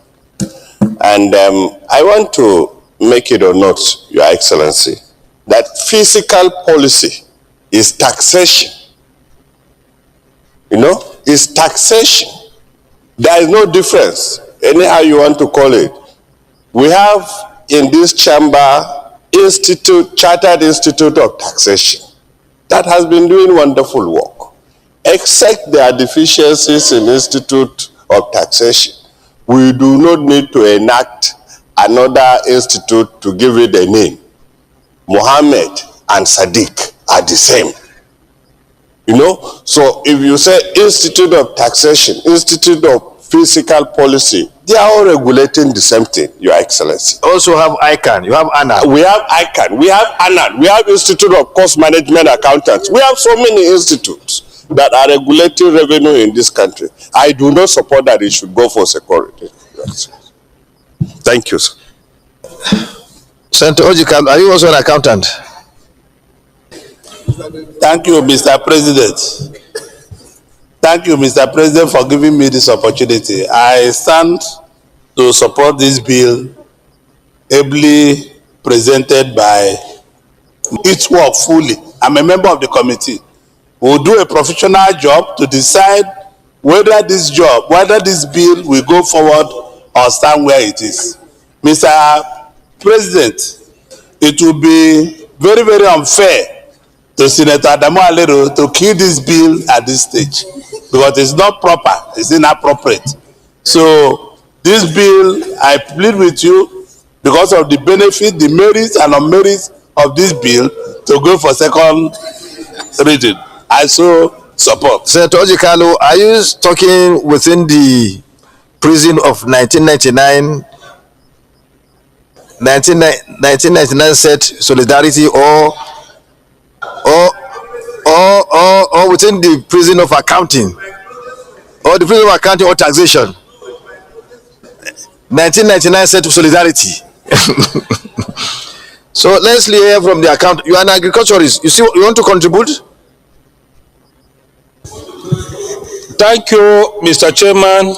And I want to make it or not, Your Excellency, that fiscal policy is taxation. You know, it's taxation. There is no difference, anyhow you want to call it. We have in this chamber Chartered Institute of Taxation that has been doing wonderful work. Except there are deficiencies in Institute of Taxation, we do not need to enact another institute to give it a name. Mohammed and Sadiq are the same. You know, so if you say Institute of Taxation, Institute of fiscal policy, they are all regulating the same thing, Your Excellency. Also have ICANN, you have ANAN. We have ICANN, we have ANAN, we have Institute of Cost Management Accountants. We have so many institutes that are regulating revenue in this country. I do not support that it should go for security. Thank you, sir. Senator Ojika, are you also an accountant? Thank you, Mr. President. Thank you, Mr. President, for giving me this opportunity. I stand to support this bill ably presented by its work fully. I'm a member of the committee. We'll do a professional job to decide whether this bill will go forward or stand where it is. Mr. President, it will be very, very unfair to Senator Adamu Alero to kill this bill at this stage because it's not proper, it's inappropriate. So this bill, I plead with you because of the benefit, the merits and unmerits of this bill to go for second reading. I so support. Senator Ojikalo, are you talking within the prison of 1999? 1999 set solidarity or within the prison of accounting or the prison of accounting or taxation? 1999 set solidarity. So let's hear from the account. You are an agriculturist. You want to contribute? Thank you, Mr. Chairman,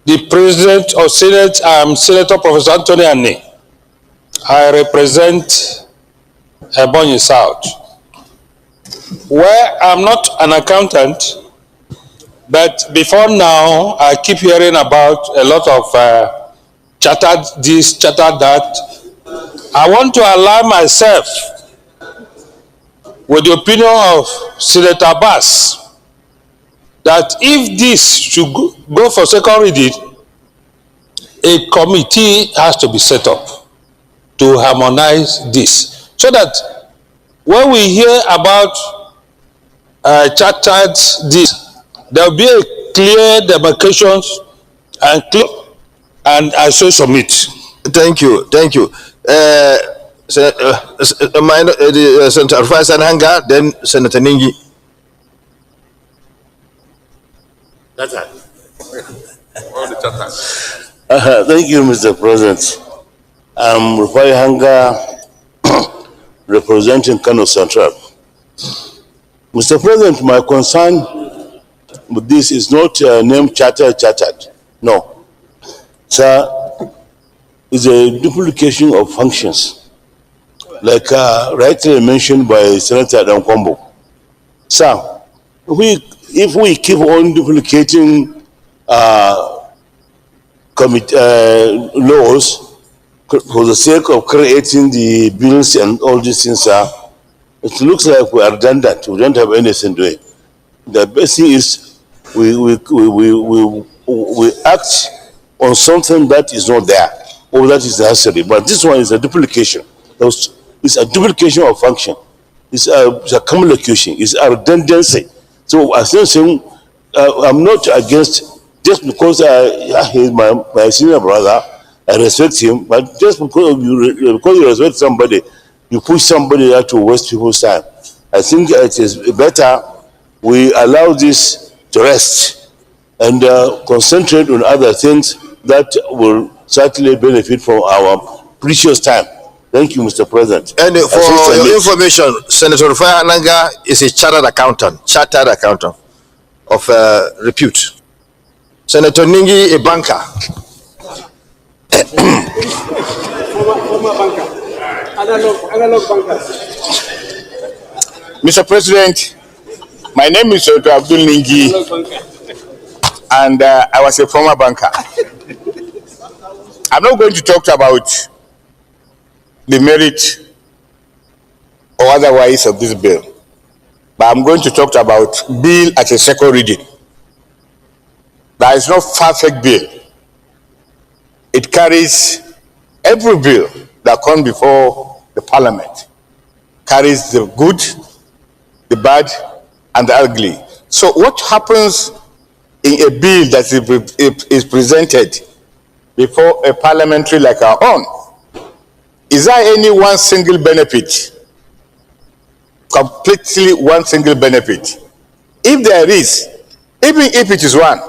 the President of Senate. I'm Senator Professor Anthony Ane. I represent Ebonyi South, where I'm not an accountant, but before now, I keep hearing about a lot of chartered this, chartered that. I want to align myself with the opinion of Senator Bass that if this should go for second reading, a committee has to be set up to harmonize this, so that when we hear about chartered this, there will be a clear demarcation and I so submit. Thank you, thank you. Senator Rufai Sanhanga, then Senator Ningi. That's it. Thank you, Mr. President. I'm Rufai Hanga, representing Kano Central. Mr. President, my concern with this is not name chartered. No. Sir, it's a duplication of functions, like rightly mentioned by Senator Adam Kwambo. Sir, if we keep on duplicating laws for the sake of creating the bills and all these things, it looks like we are redundant. We don't have anything to do. The best thing is we act on something that is not there or that is necessary. But this one is a duplication. It's a duplication of function. It's a communication. It's a redundancy. So I think I'm not against, just because he's my senior brother, I respect him, but just because you respect somebody, you push somebody out to waste people's time. I think it is better we allow this to rest and concentrate on other things that will certainly benefit from our precious time. Thank you, Mr. President. And for your information, Senator Rufai Ananga is a chartered accountant of repute. Senator Ningi, a banker. Former banker. Analog banker. Mr. President, my name is Dr. Abdul Ningi, and I was a former banker. I'm not going to talk about the merit or otherwise of this bill, but I'm going to talk about bill at a second reading. There is no perfect bill. It carries every bill that comes before the parliament, carries the good, the bad, and the ugly. So what happens in a bill that is presented before a parliamentary like our own? Is there any one single benefit? Completely one single benefit? If there is, even if it is one,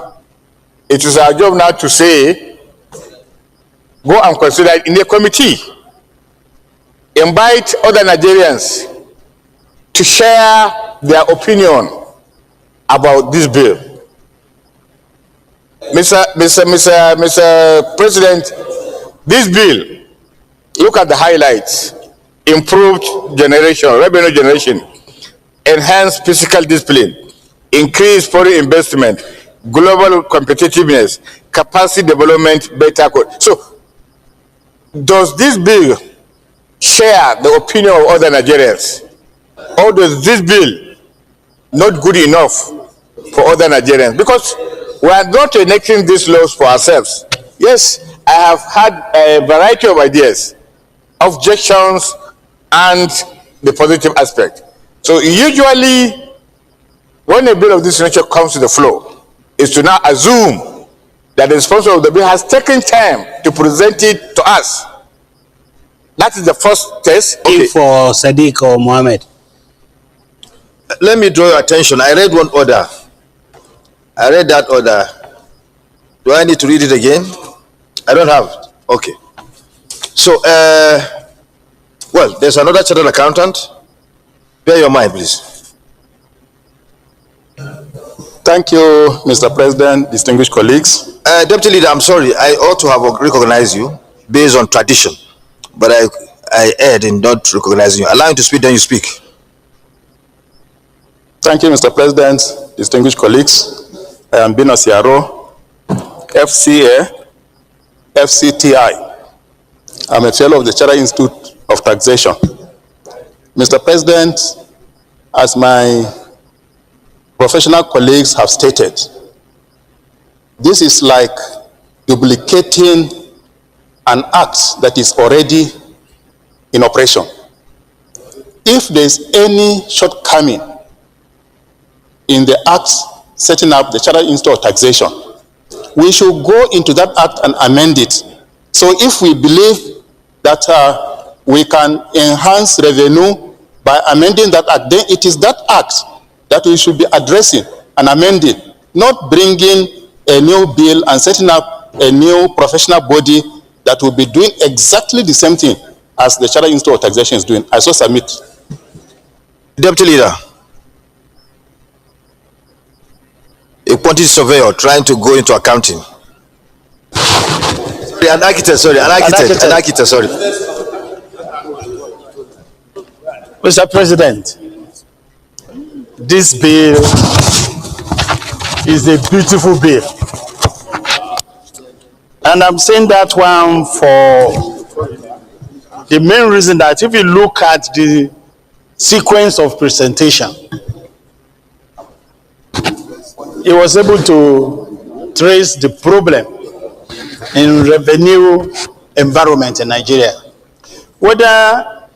it is our job now to say, go and consider it in a committee. Invite other Nigerians to share their opinion about this bill. Mr. President, this bill, look at the highlights: improved generation, revenue generation, enhanced fiscal discipline, increased foreign investment, global competitiveness, capacity development, better code. So, does this bill share the opinion of other Nigerians? Or does this bill not good enough for other Nigerians? Because we are not enacting these laws for ourselves. Yes, I have had a variety of ideas, objections, and the positive aspect. So usually, when a bill of this nature comes to the floor, is to now assume that the sponsor of the bill has taken time to present it to us. That is the first test. Okay. For Sadiq or Mohammed. Let me draw your attention. I read one order. I read that order. Do I need to read it again? I don't have it. Okay. So, well, there's another chartered accountant. Bear your mind, please. Thank you, Mr. President, distinguished colleagues. Deputy Leader, I'm sorry. I ought to have recognized you based on tradition, but I erred in not recognizing you. Allow me to speak, then you speak. Thank you, Mr. President, distinguished colleagues. I am Bino Siaro, FCA, FCTI. I'm a fellow of the Chartered Institute of Taxation. Mr. President, as my professional colleagues have stated, this is like duplicating an act that is already in operation. If there is any shortcoming in the act setting up the Chartered Institute of Taxation, we should go into that act and amend it. So if we believe that we can enhance revenue by amending that act, then it is that act that we should be addressing and amending, not bringing a new bill and setting up a new professional body that will be doing exactly the same thing as the Chartered Institute of Taxation is doing. I so submit. Deputy Leader, a quantity surveyor trying to go into accounting. An architect, sorry. Mr. President, this bill is a beautiful bill. And I'm saying that one for the main reason that if you look at the sequence of presentation, he was able to trace the problem in revenue environment in Nigeria. Whether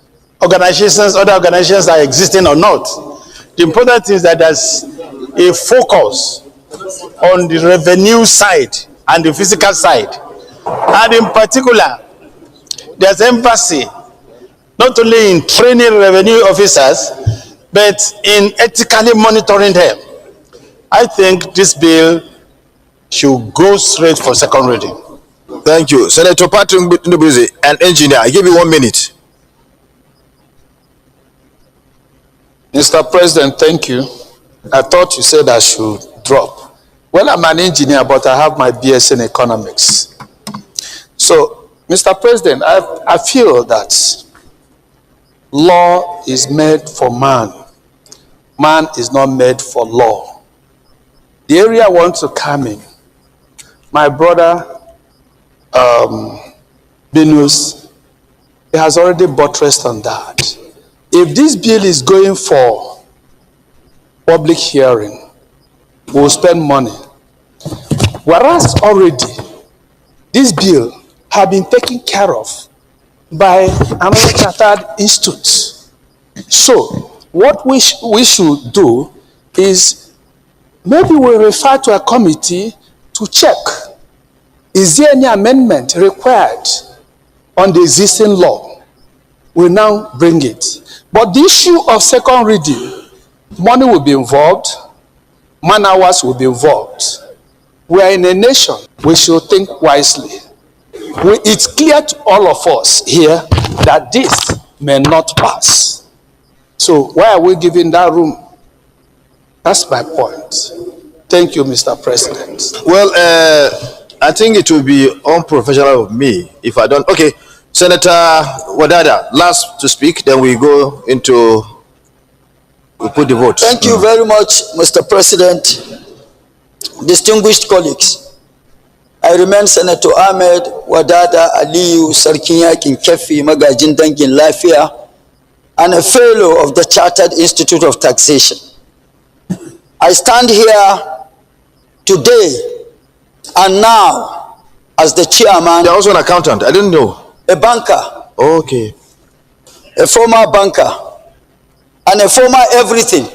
other organizations are existing or not, the important thing is that there's a focus on the revenue side and the physical side. And in particular, there's emphasis not only in training revenue officers, but in ethically monitoring them. I think this bill should go straight for second reading. Thank you. Senator Patrick Ndubuzi, an engineer. I give you 1 minute. Mr. President, thank you. I thought you said I should drop. Well, I'm an engineer, but I have my BS in economics. So, Mr. President, I feel that law is made for man. Man is not made for law. The area I want to come in, my brother, Binus, he has already buttressed on that. If this bill is going for public hearing, we'll spend money. Whereas already, this bill has been taken care of by another chartered institute. So, what we should do is maybe we'll refer to a committee to check, is there any amendment required on the existing law? We'll now bring it. But the issue of second reading, money will be involved, man hours will be involved. We are in a nation, we should think wisely. It's clear to all of us here that this may not pass. So why are we giving that room? That's my point. Thank you, Mr. President. Well, I think it will be unprofessional of me if I don't. Okay, Senator Wadada, last to speak, then we go into, we put the vote. Thank you very much, Mr. President. Distinguished colleagues, I remain Senator Ahmed Wadada Aliyu Sarkin Yakin Kefi Magajin Dangin Lafiya and a fellow of the Chartered Institute of Taxation. I stand here today and now as the chairman. You're also an accountant, I didn't know. A banker. Okay. A former banker and a former everything.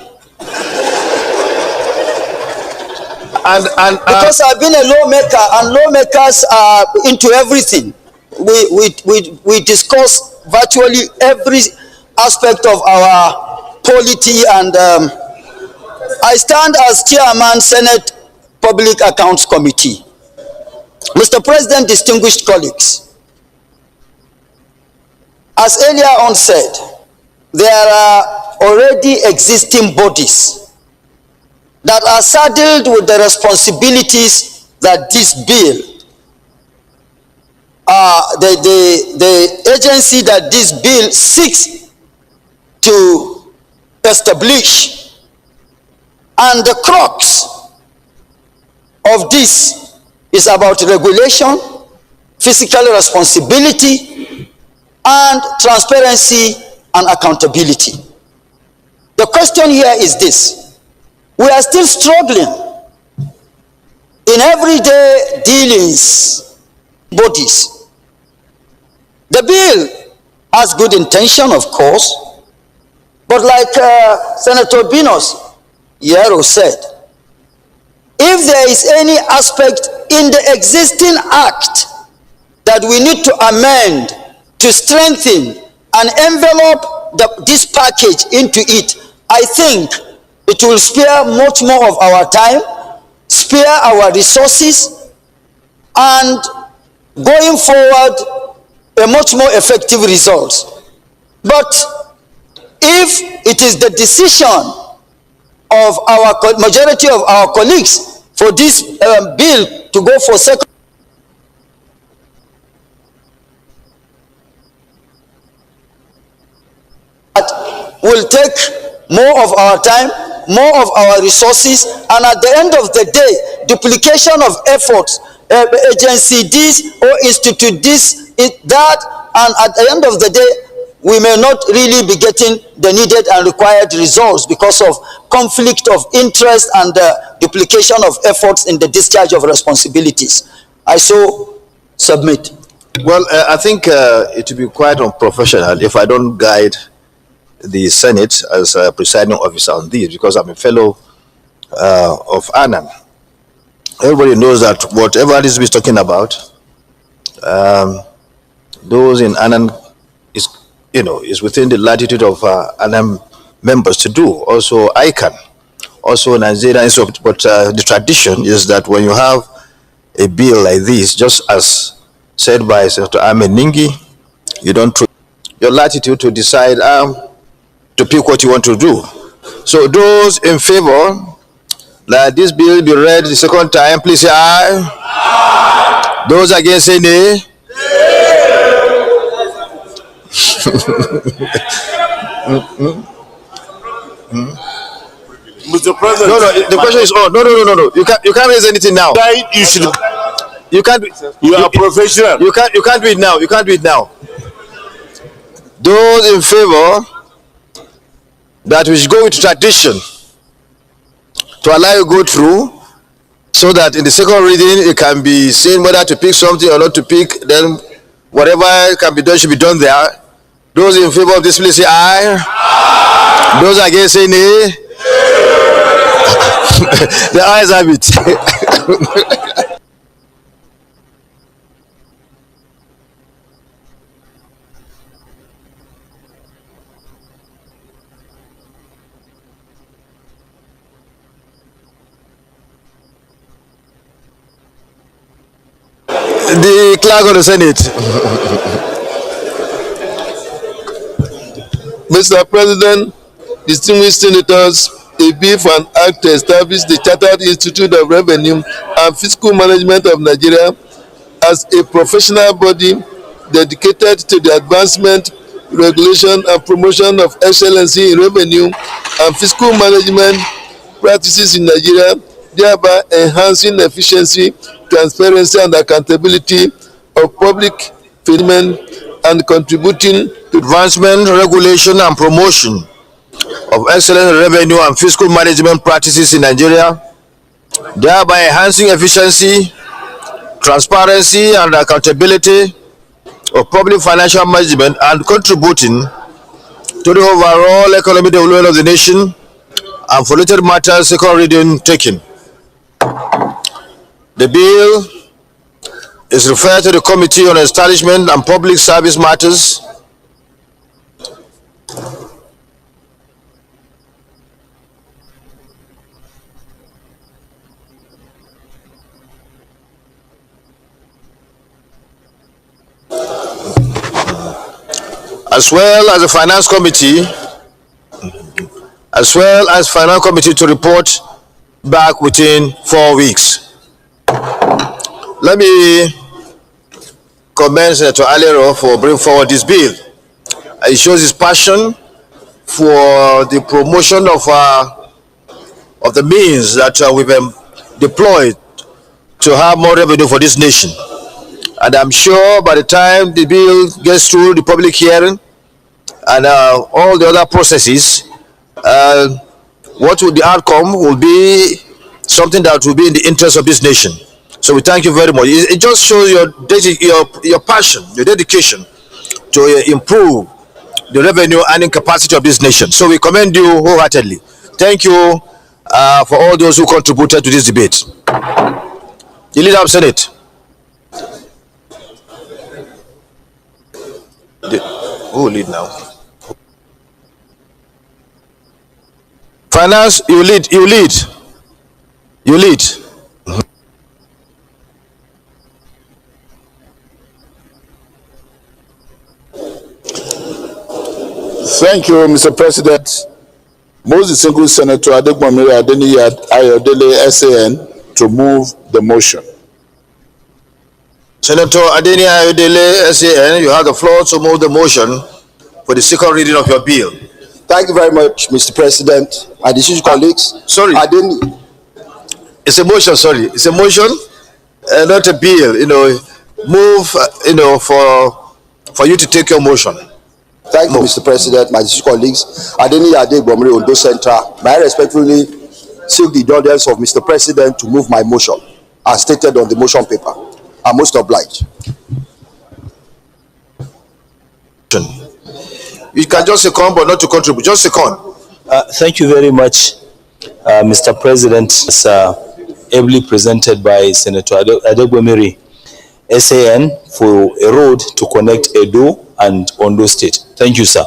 Because I've been a lawmaker and lawmakers are into everything. We discuss virtually every aspect of our polity, and I stand as chairman Senate Public Accounts Committee. Mr. President, distinguished colleagues, as earlier on said, there are already existing bodies that are saddled with the responsibilities that this bill, the agency that this bill seeks to establish. And the crux of this is about regulation, fiscal responsibility, and transparency and accountability. The question here is this: we are still struggling in everyday dealings, bodies. The bill has good intention, of course, but like Senator Binos Yero said, if there is any aspect in the existing act that we need to amend to strengthen and envelope this package into it, I think it will spare much more of our time, spare our resources, and going forward, a much more effective result. But if it is the decision of our majority of our colleagues for this bill to go for second, will take more of our time, more of our resources, and at the end of the day, duplication of efforts, agency this or institute this, that, and at the end of the day, we may not really be getting the needed and required results because of conflict of interest and duplication of efforts in the discharge of responsibilities. I so submit. Well, I think it will be quite unprofessional if I don't guide the Senate as a presiding officer on this, because I'm a fellow of ANAN. Everybody knows that whatever this is talking about, those in ANAN is within the latitude of ANAN members to do. Also ICANN, also Nigeria. But the tradition is that when you have a bill like this, just as said by Senator Ahmed Ningi, you don't your latitude to decide to pick what you want to do. So those in favor that this bill be read the second time, please say aye. Aye. Those against say nay. Mr. President. No, the question is on. No. You can't raise anything now. You should. You can't. You are professional. You can't do it now. You can't do it now. Those in favor that we should go with tradition to allow you go through, so that in the second reading it can be seen whether to pick something or not to pick. Then whatever can be done should be done there. Those in favor of this, please say aye. Aye. Those against say nay. The eyes have it. The clerk of the Senate. Mr. President, distinguished senators, a bill for an act to establish the Chartered Institute of Revenue and Fiscal Management of Nigeria as a professional body dedicated to the advancement, regulation, and promotion of excellency in revenue and fiscal management practices in Nigeria, thereby enhancing efficiency, transparency, and accountability of public payment and contributing to advancement, regulation, and promotion of excellent revenue and fiscal management practices in Nigeria, thereby enhancing efficiency, transparency, and accountability of public financial management and contributing to the overall economic development of the nation, and for related matters, second reading taken. The bill is referred to the Committee on Establishment and Public Service Matters. As well as the Finance Committee, to report back within 4 weeks. Let me commend Senator Alero for bringing forward this bill. It shows his passion for the promotion of the means that we've deployed to have more revenue for this nation. And I'm sure by the time the bill gets through the public hearing and all the other processes, the outcome will be something that will be in the interest of this nation. So we thank you very much. It just shows your passion, your dedication to improve the revenue earning capacity of this nation. So we commend you wholeheartedly. Thank you for all those who contributed to this debate. The Leader of Senate. Who will lead now? Finance, you lead. Thank you, Mr. President. Most distinguished Senator Adegbamire Adeniyi Ayodele SAN to move the motion. Senator Adeniyi Ayodele SAN, you have the floor to move the motion for the second reading of your bill. Thank you very much, Mr. President. My distinguished colleagues. Sorry. It's a motion, sorry. It's a motion, not a bill. Move, for you to take your motion. Thank you, Mr. President. My distinguished colleagues. Adeniyi Adegbamire, Ondo Central. May I respectfully seek the indulgence of Mr. President to move my motion as stated on the motion paper. I'm most obliged. You can just second, but not to contribute. Just second. Thank you very much, Mr. President. It's ably presented by Senator Adegbamire SAN for a road to connect Edo and Ondo State. Thank you, sir.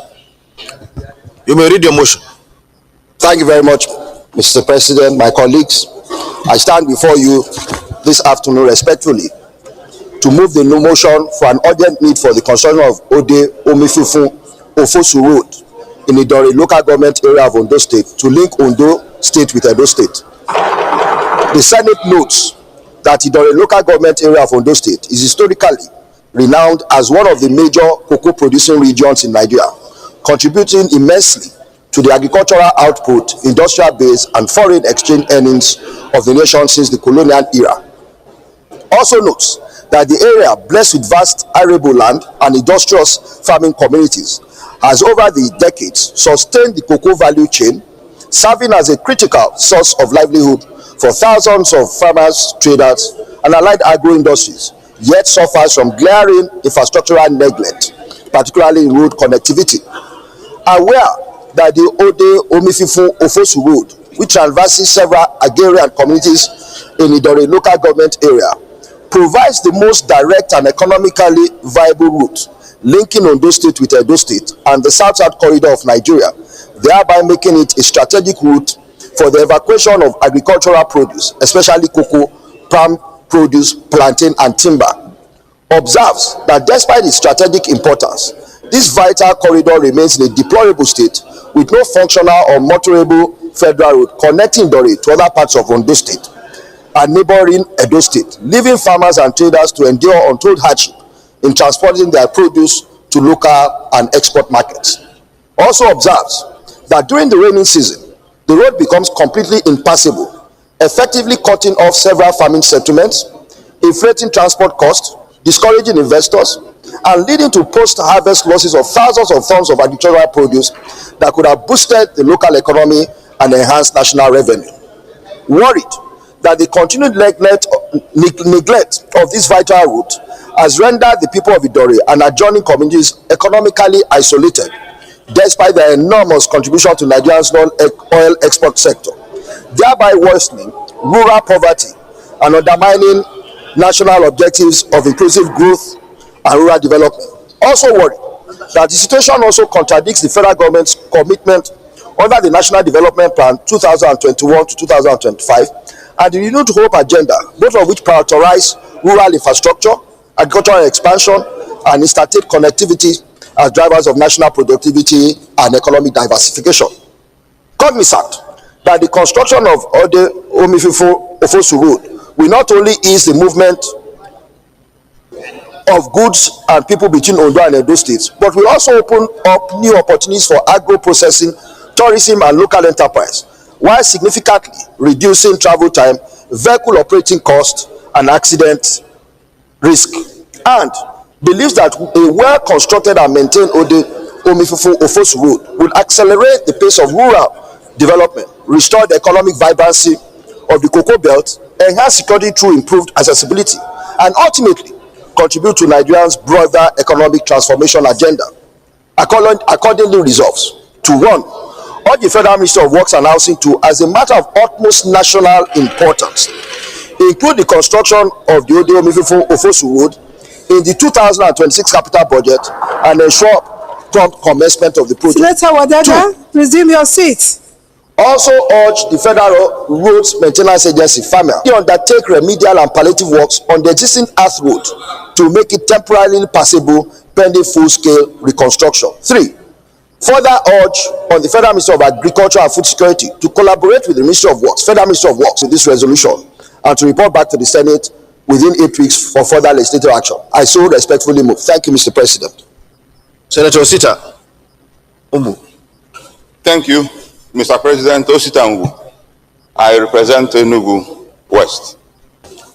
You may read your motion. Thank you very much, Mr. President. My colleagues, I stand before you this afternoon respectfully to move the motion for an urgent need for the construction of Ode Omififun Ofosu Road in the Idore local government area of Ondo State to link Ondo State with Edo State. The Senate notes that Idore local government area of Ondo State is historically renowned as one of the major cocoa producing regions in Nigeria, contributing immensely to the agricultural output, industrial base, and foreign exchange earnings of the nation since the colonial era. Also notes that the area, blessed with vast arable land and industrious farming communities, has over the decades sustained the cocoa value chain, serving as a critical source of livelihood for thousands of farmers, traders, and allied agro-industries, yet suffers from glaring infrastructural neglect, particularly in road connectivity. Aware that the Ode Omififun Ofosu Road, which traverses several agrarian communities in Idore local government area, provides the most direct and economically viable route linking Ondo State with Edo State and the south-south corridor of Nigeria, thereby making it a strategic route for the evacuation of agricultural produce, especially cocoa, palm produce, plantain, and timber. Observes that despite its strategic importance, this vital corridor remains in a deplorable state with no functional or motorable federal road connecting Dore to other parts of Ondo State and neighboring Edo State, leaving farmers and traders to endure untold hardship in transporting their produce to local and export markets. Also observes that during the rainy season, the road becomes completely impassable, effectively cutting off several farming settlements, inflating transport costs, discouraging investors, and leading to post-harvest losses of thousands of tons of agricultural produce that could have boosted the local economy and enhanced national revenue. Worried that the continued neglect of this vital route has rendered the people of Idore and adjoining communities economically isolated, despite their enormous contribution to Nigeria's non-oil export sector, thereby worsening rural poverty and undermining national objectives of inclusive growth and rural development. Also worried that the situation also contradicts the federal government's commitment under the National Development Plan 2021 to 2025 and the Renewed Hope Agenda, both of which prioritize rural infrastructure, agricultural expansion, and interstate connectivity as drivers of national productivity and economic diversification. Cognizant that the construction of Ode Omififo-Ofosu Road will not only ease the movement of goods and people between Ondo and Edo states, but will also open up new opportunities for agro-processing, tourism, and local enterprise, while significantly reducing travel time, vehicle operating costs, and accident risk. And believes that a well-constructed and maintained Ode Omififo-Ofosu Road will accelerate the pace of rural development, restore the economic vibrancy of the cocoa belt, enhance security through improved accessibility, and ultimately contribute to Nigeria's broader economic transformation agenda. Accordingly resolves to 1. Urge the Federal Ministry of Works and Housing to, as a matter of utmost national importance, include the construction of the Ode Omififo-Ofosu Road in the 2026 capital budget and ensure prompt commencement of the project. Senator Wadada, resume your seat. Also urge the Federal Roads Maintenance Agency, FAMA, to undertake remedial and palliative works on the existing earth road to make it temporarily passable pending full-scale reconstruction. 3. Further urge on the Federal Ministry of Agriculture and Food Security to collaborate with the Ministry of Works, Federal Ministry of Works, with this resolution and to report back to the Senate within 8 weeks for further legislative action. I so respectfully move. Thank you, Mr. President. Senator Osita Umbu. Thank you, Mr. President. Osita Umbu. I represent Enugu West.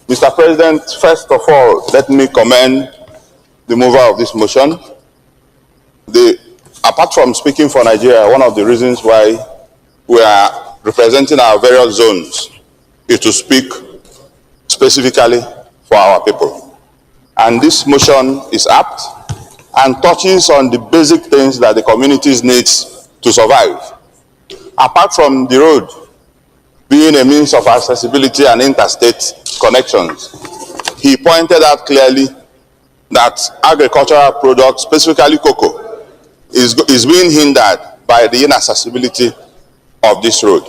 Mr. President, first of all, let me commend the mover of this motion. Apart from speaking for Nigeria, one of the reasons why we are representing our various zones is to speak specifically for our people. And this motion is apt and touches on the basic things that the communities need to survive. Apart from the road being a means of accessibility and interstate connections, he pointed out clearly that agricultural products, specifically cocoa, is being hindered by the inaccessibility of this road.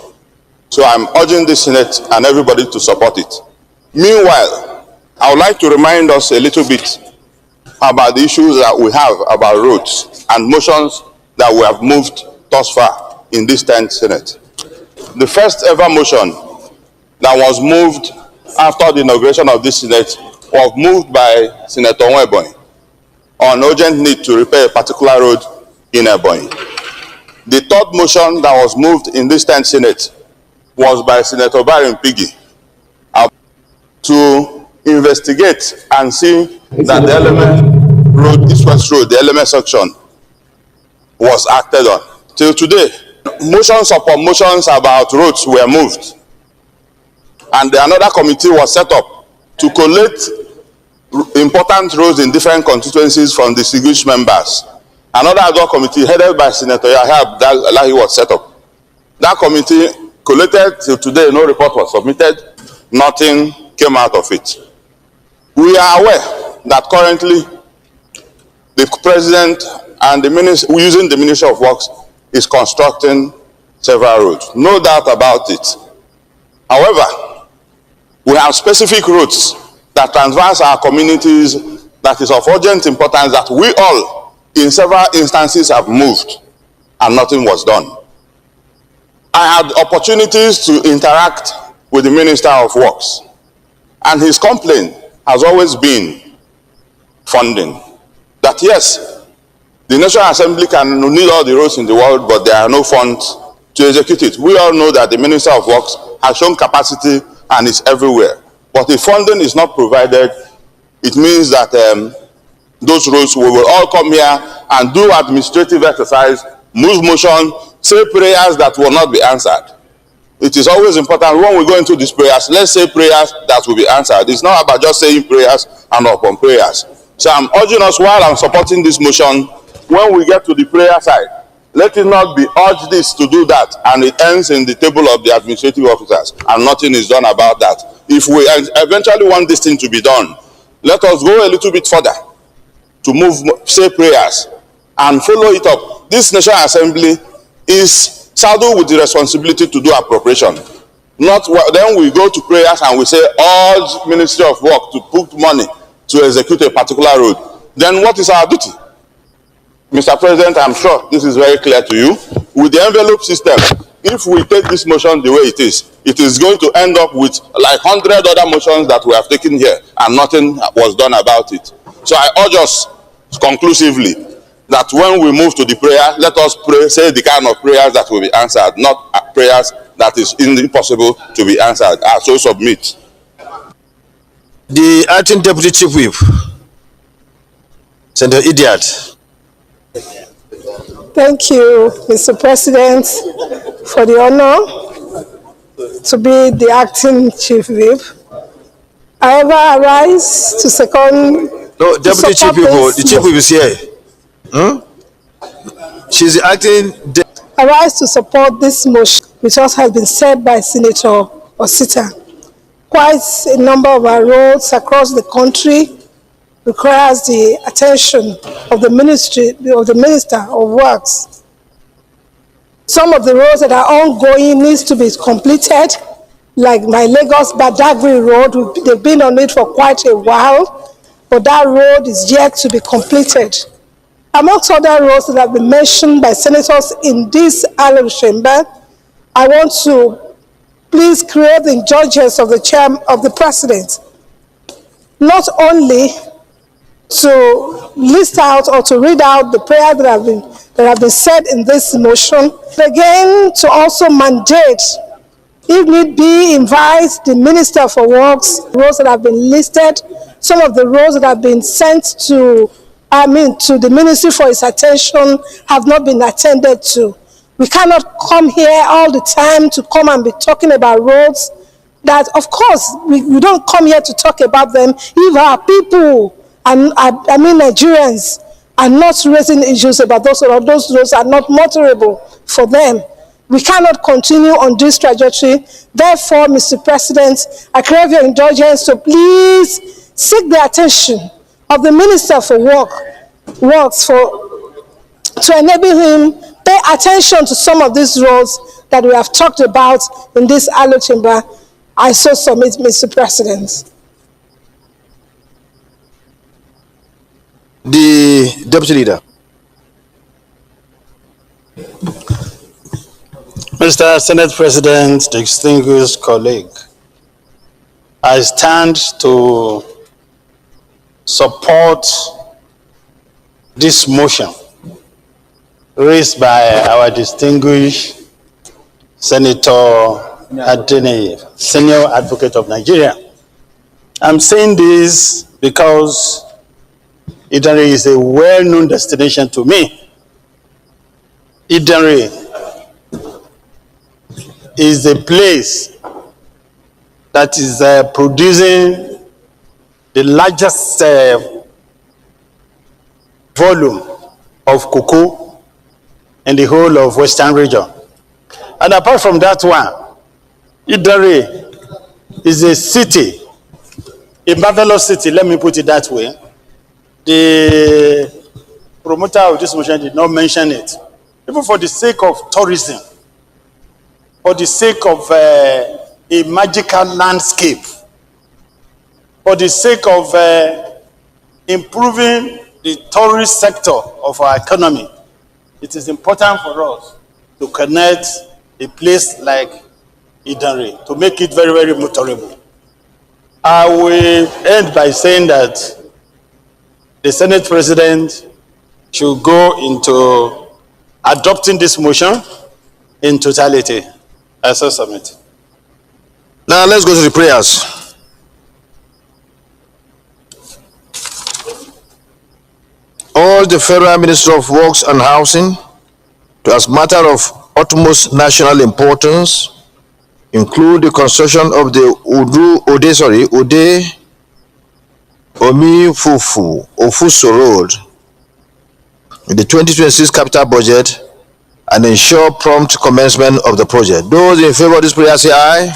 So I'm urging the Senate and everybody to support it. Meanwhile, I would like to remind us a little bit about the issues that we have about roads and motions that we have moved thus far in this 10th Senate. The first ever motion that was moved after the inauguration of this Senate was moved by Senator Nwebonyi on urgent need to repair a particular road in Ebonyi. The third motion that was moved in this 10th Senate was by Senator Barry Mpigi to investigate and see that the Element Road, East-West Road, the Element section, was acted on. Till today, motions upon motions about roads were moved, and another committee was set up to collate important roads in different constituencies from distinguished members. Another ad hoc committee headed by Senator Yahya Abdullahi was set up. That committee collated till today, no report was submitted, nothing came out of it. We are aware that currently the president and the minister, using the Ministry of Works, is constructing several roads. No doubt about it. However, we have specific routes that traverse our communities that is of urgent importance that we all, in several instances, have moved and nothing was done. I had opportunities to interact with the Minister of Works, and his complaint has always been funding. That yes, the National Assembly can need all the roads in the world, but there are no funds to execute it. We all know that the Minister of Works has shown capacity and is everywhere. But if funding is not provided, it means that those roads, we will all come here and do administrative exercise, move motion, say prayers that will not be answered. It is always important when we go into these prayers, let's say prayers that will be answered. It's not about just saying prayers and upon prayers. So I'm urging us, while I'm supporting this motion, when we get to the prayer side, let it not be urged this to do that and it ends in the table of the administrative officers and nothing is done about that. If we eventually want this thing to be done, let us go a little bit further to move, say prayers and follow it up. This National Assembly is saddled with the responsibility to do appropriation. Not then we go to prayers and we say all Ministry of Work to put money to execute a particular road. Then what is our duty? Mr. President, I'm sure this is very clear to you. With the envelope system, if we take this motion the way it is going to end up with like 100 other motions that we have taken here and nothing was done about it. So I urge us conclusively that when we move to the prayer, let us pray, say the kind of prayers that will be answered, not prayers that is impossible to be answered. I so submit. The acting deputy chief whip, Senator Idiot. Thank you, Mr. President, for the honor to be the acting chief whip. However, I rise to second. No, deputy chief whip, the chief whip is here. She's the acting. I rise to support this motion, which also has been said by Senator Osita. Quite a number of our roads across the country requires the attention of the Minister of Works. Some of the roads that are ongoing needs to be completed, like my Lagos-Badagry road. They've been on it for quite a while, but that road is yet to be completed. Amongst other roads that have been mentioned by senators in this Honorable Chamber, I want to please create the indulgence of the President, not only to list out or to read out the prayer that have been said in this motion, but again to also mandate, if need be, invite the Minister for Works, roads that have been listed, some of the roads that have been sent to the Ministry for its attention have not been attended to. We cannot come here all the time to come and be talking about roads that, of course, we don't come here to talk about them if our people, and Nigerians, are not raising issues about those roads are not motorable for them. We cannot continue on this trajectory. Therefore, Mr. President, I crave your indulgence to please seek the attention of the Minister for Works to enable him pay attention to some of these roads that we have talked about in this Honorable Chamber. I so submit, Mr. President. The Deputy Leader. Mr. Senate President, distinguished colleague, I stand to support this motion raised by our distinguished Senator Adene, Senior Advocate of Nigeria. I'm saying this because Idanre is a well-known destination to me. Idanre is a place that is producing the largest volume of cocoa in the whole of Western region. And apart from that one, Idare is a city, a marvelous city, let me put it that way. The promoter of this motion did not mention it. Even for the sake of tourism, for the sake of a magical landscape, for the sake of improving the tourist sector of our economy, it is important for us to connect a place like Idanre, to make it very, very motorable. I will end by saying that the Senate President should go into adopting this motion in totality. I so submit. Now let's go to the prayers. All the Federal Minister of Works and Housing, to as matter of utmost national importance, include the construction of the Ode Omi Fufu Ofuso Road in the 2026 capital budget and ensure prompt commencement of the project. Those in favor of this prayer say aye.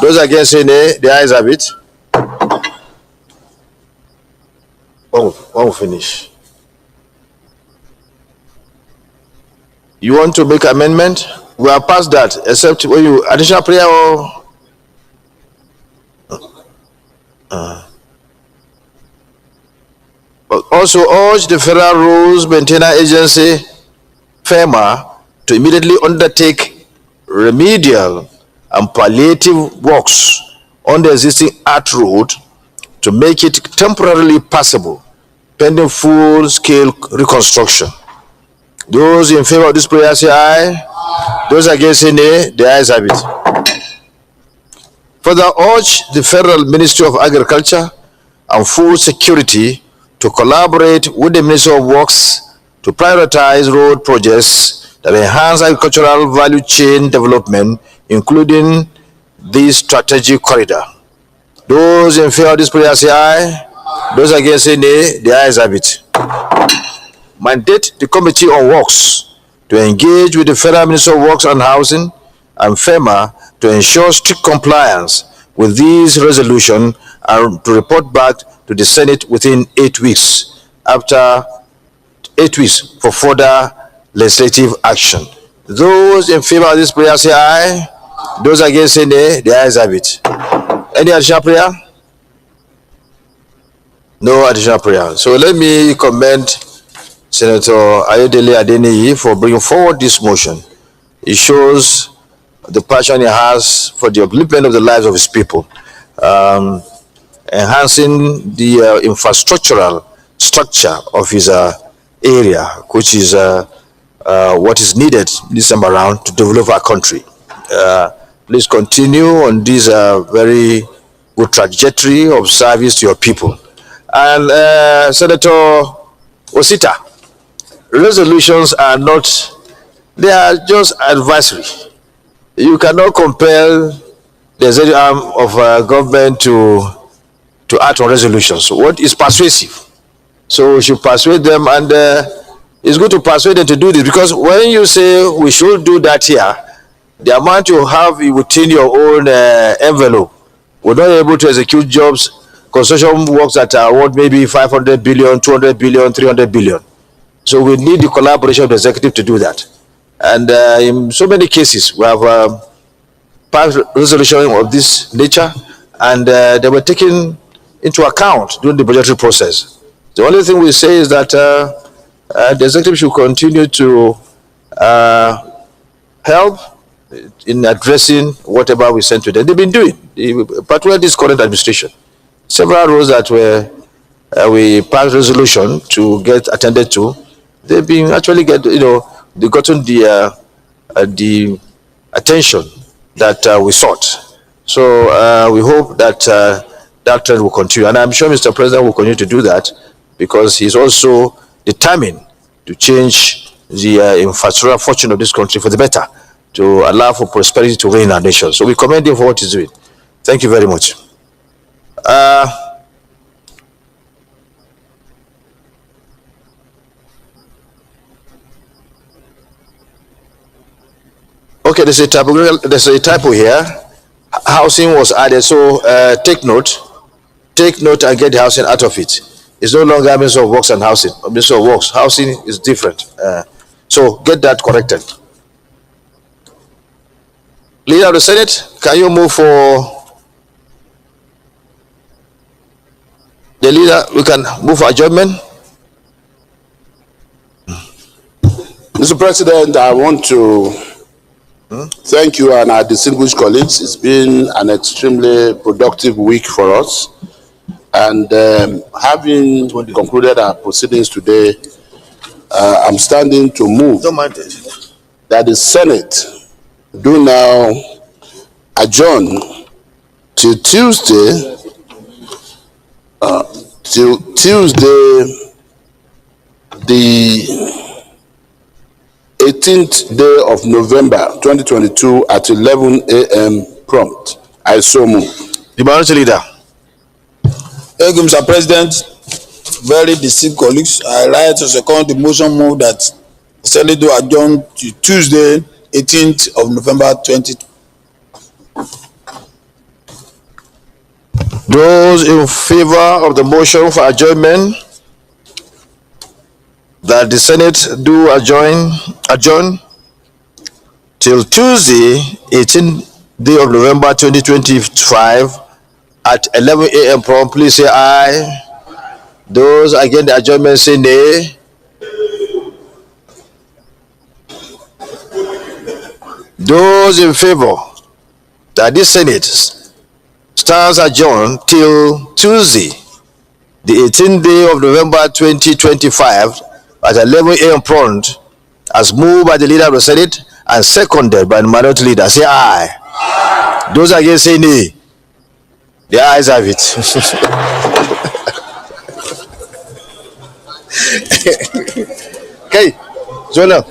Those against say nay. The ayes have it. One will finish. You want to make amendment? We are past that, except when you additional prayer or but also urge the Federal Rules Maintainer Agency, FEMA, to immediately undertake remedial and palliative works on the existing ART road to make it temporarily passable, pending full-scale reconstruction. Those in favor of this prayer say aye. Those against say nay. The ayes have it. Further urge the Federal Ministry of Agriculture and Food Security to collaborate with the Ministry of Works to prioritize road projects that enhance agricultural value chain development, including this strategic corridor. Those in favor of this prayer say aye. Those against say nay. The ayes have it. Mandate the Committee on Works to engage with the Federal Minister of Works and Housing and FEMA to ensure strict compliance with these resolutions and to report back to the Senate within 8 weeks, after 8 weeks for further legislative action. Those in favor of this prayer say aye. Those against say nay. The ayes have it. Any additional prayer? No additional prayer. So let me commend Senator Ayodele Adeniyi for bringing forward this motion. It shows the passion he has for the upliftment of the lives of his people, enhancing the infrastructural structure of his area, which is what is needed this time around to develop our country. Please continue on this very good trajectory of service to your people. And Senator Osita, resolutions are not, they are just advisory. You cannot compel the executive arm of government to act on resolutions. What is persuasive? So we should persuade them, and it's good to persuade them to do this, because when you say we should do that here, the amount you have within your own envelope, we're not able to execute jobs, construction works that are worth maybe 500 billion, 200 billion, 300 billion. So we need the collaboration of the executive to do that. And in so many cases, we have passed resolution of this nature, and they were taken into account during the budgetary process. The only thing we say is that the executive should continue to help in addressing whatever we send to them. They've been doing, particularly this current administration. Several roles that were we passed resolution to get attended to, they've been actually they've gotten the attention that we sought. So we hope that that trend will continue, and I'm sure Mr. President will continue to do that, because he's also determined to change the infrastructural fortune of this country for the better, to allow for prosperity to reign in our nation. So we commend him for what he's doing. Thank you very much. Okay, there's a typo here. housing was added. So take note and get the housing out of it. It's no longer Minister of Works and Housing. Minister of Works, housing is different. So get that corrected. Leader of the Senate, can you move for the leader? We can move for adjournment. Mr. President, I want to thank you and our distinguished colleagues. It's been an extremely productive week for us. And having concluded our proceedings today, I'm standing to move that the Senate do now adjourn till Tuesday, the 18th day of November 2022 at 11 a.m. prompt. I so move. The minority leader. Thank you, Mr. President. Very distinct colleagues, I rise to second the motion move that the Senate do adjourn to Tuesday, 18th of November 2022. Those in favor of the motion for adjournment, that the Senate do adjourn till Tuesday, 18th day of November 2025 at 11 a.m. prompt, please say aye. Those against the adjournment say nay. Those in favor that this Senate stands adjourned till Tuesday, the 18th day of November 2025 at 11 a.m. prompt, as moved by the leader of the Senate and seconded by the minority leader, say aye. Aye. Those against say nay. The ayes have it. Okay, Jonah.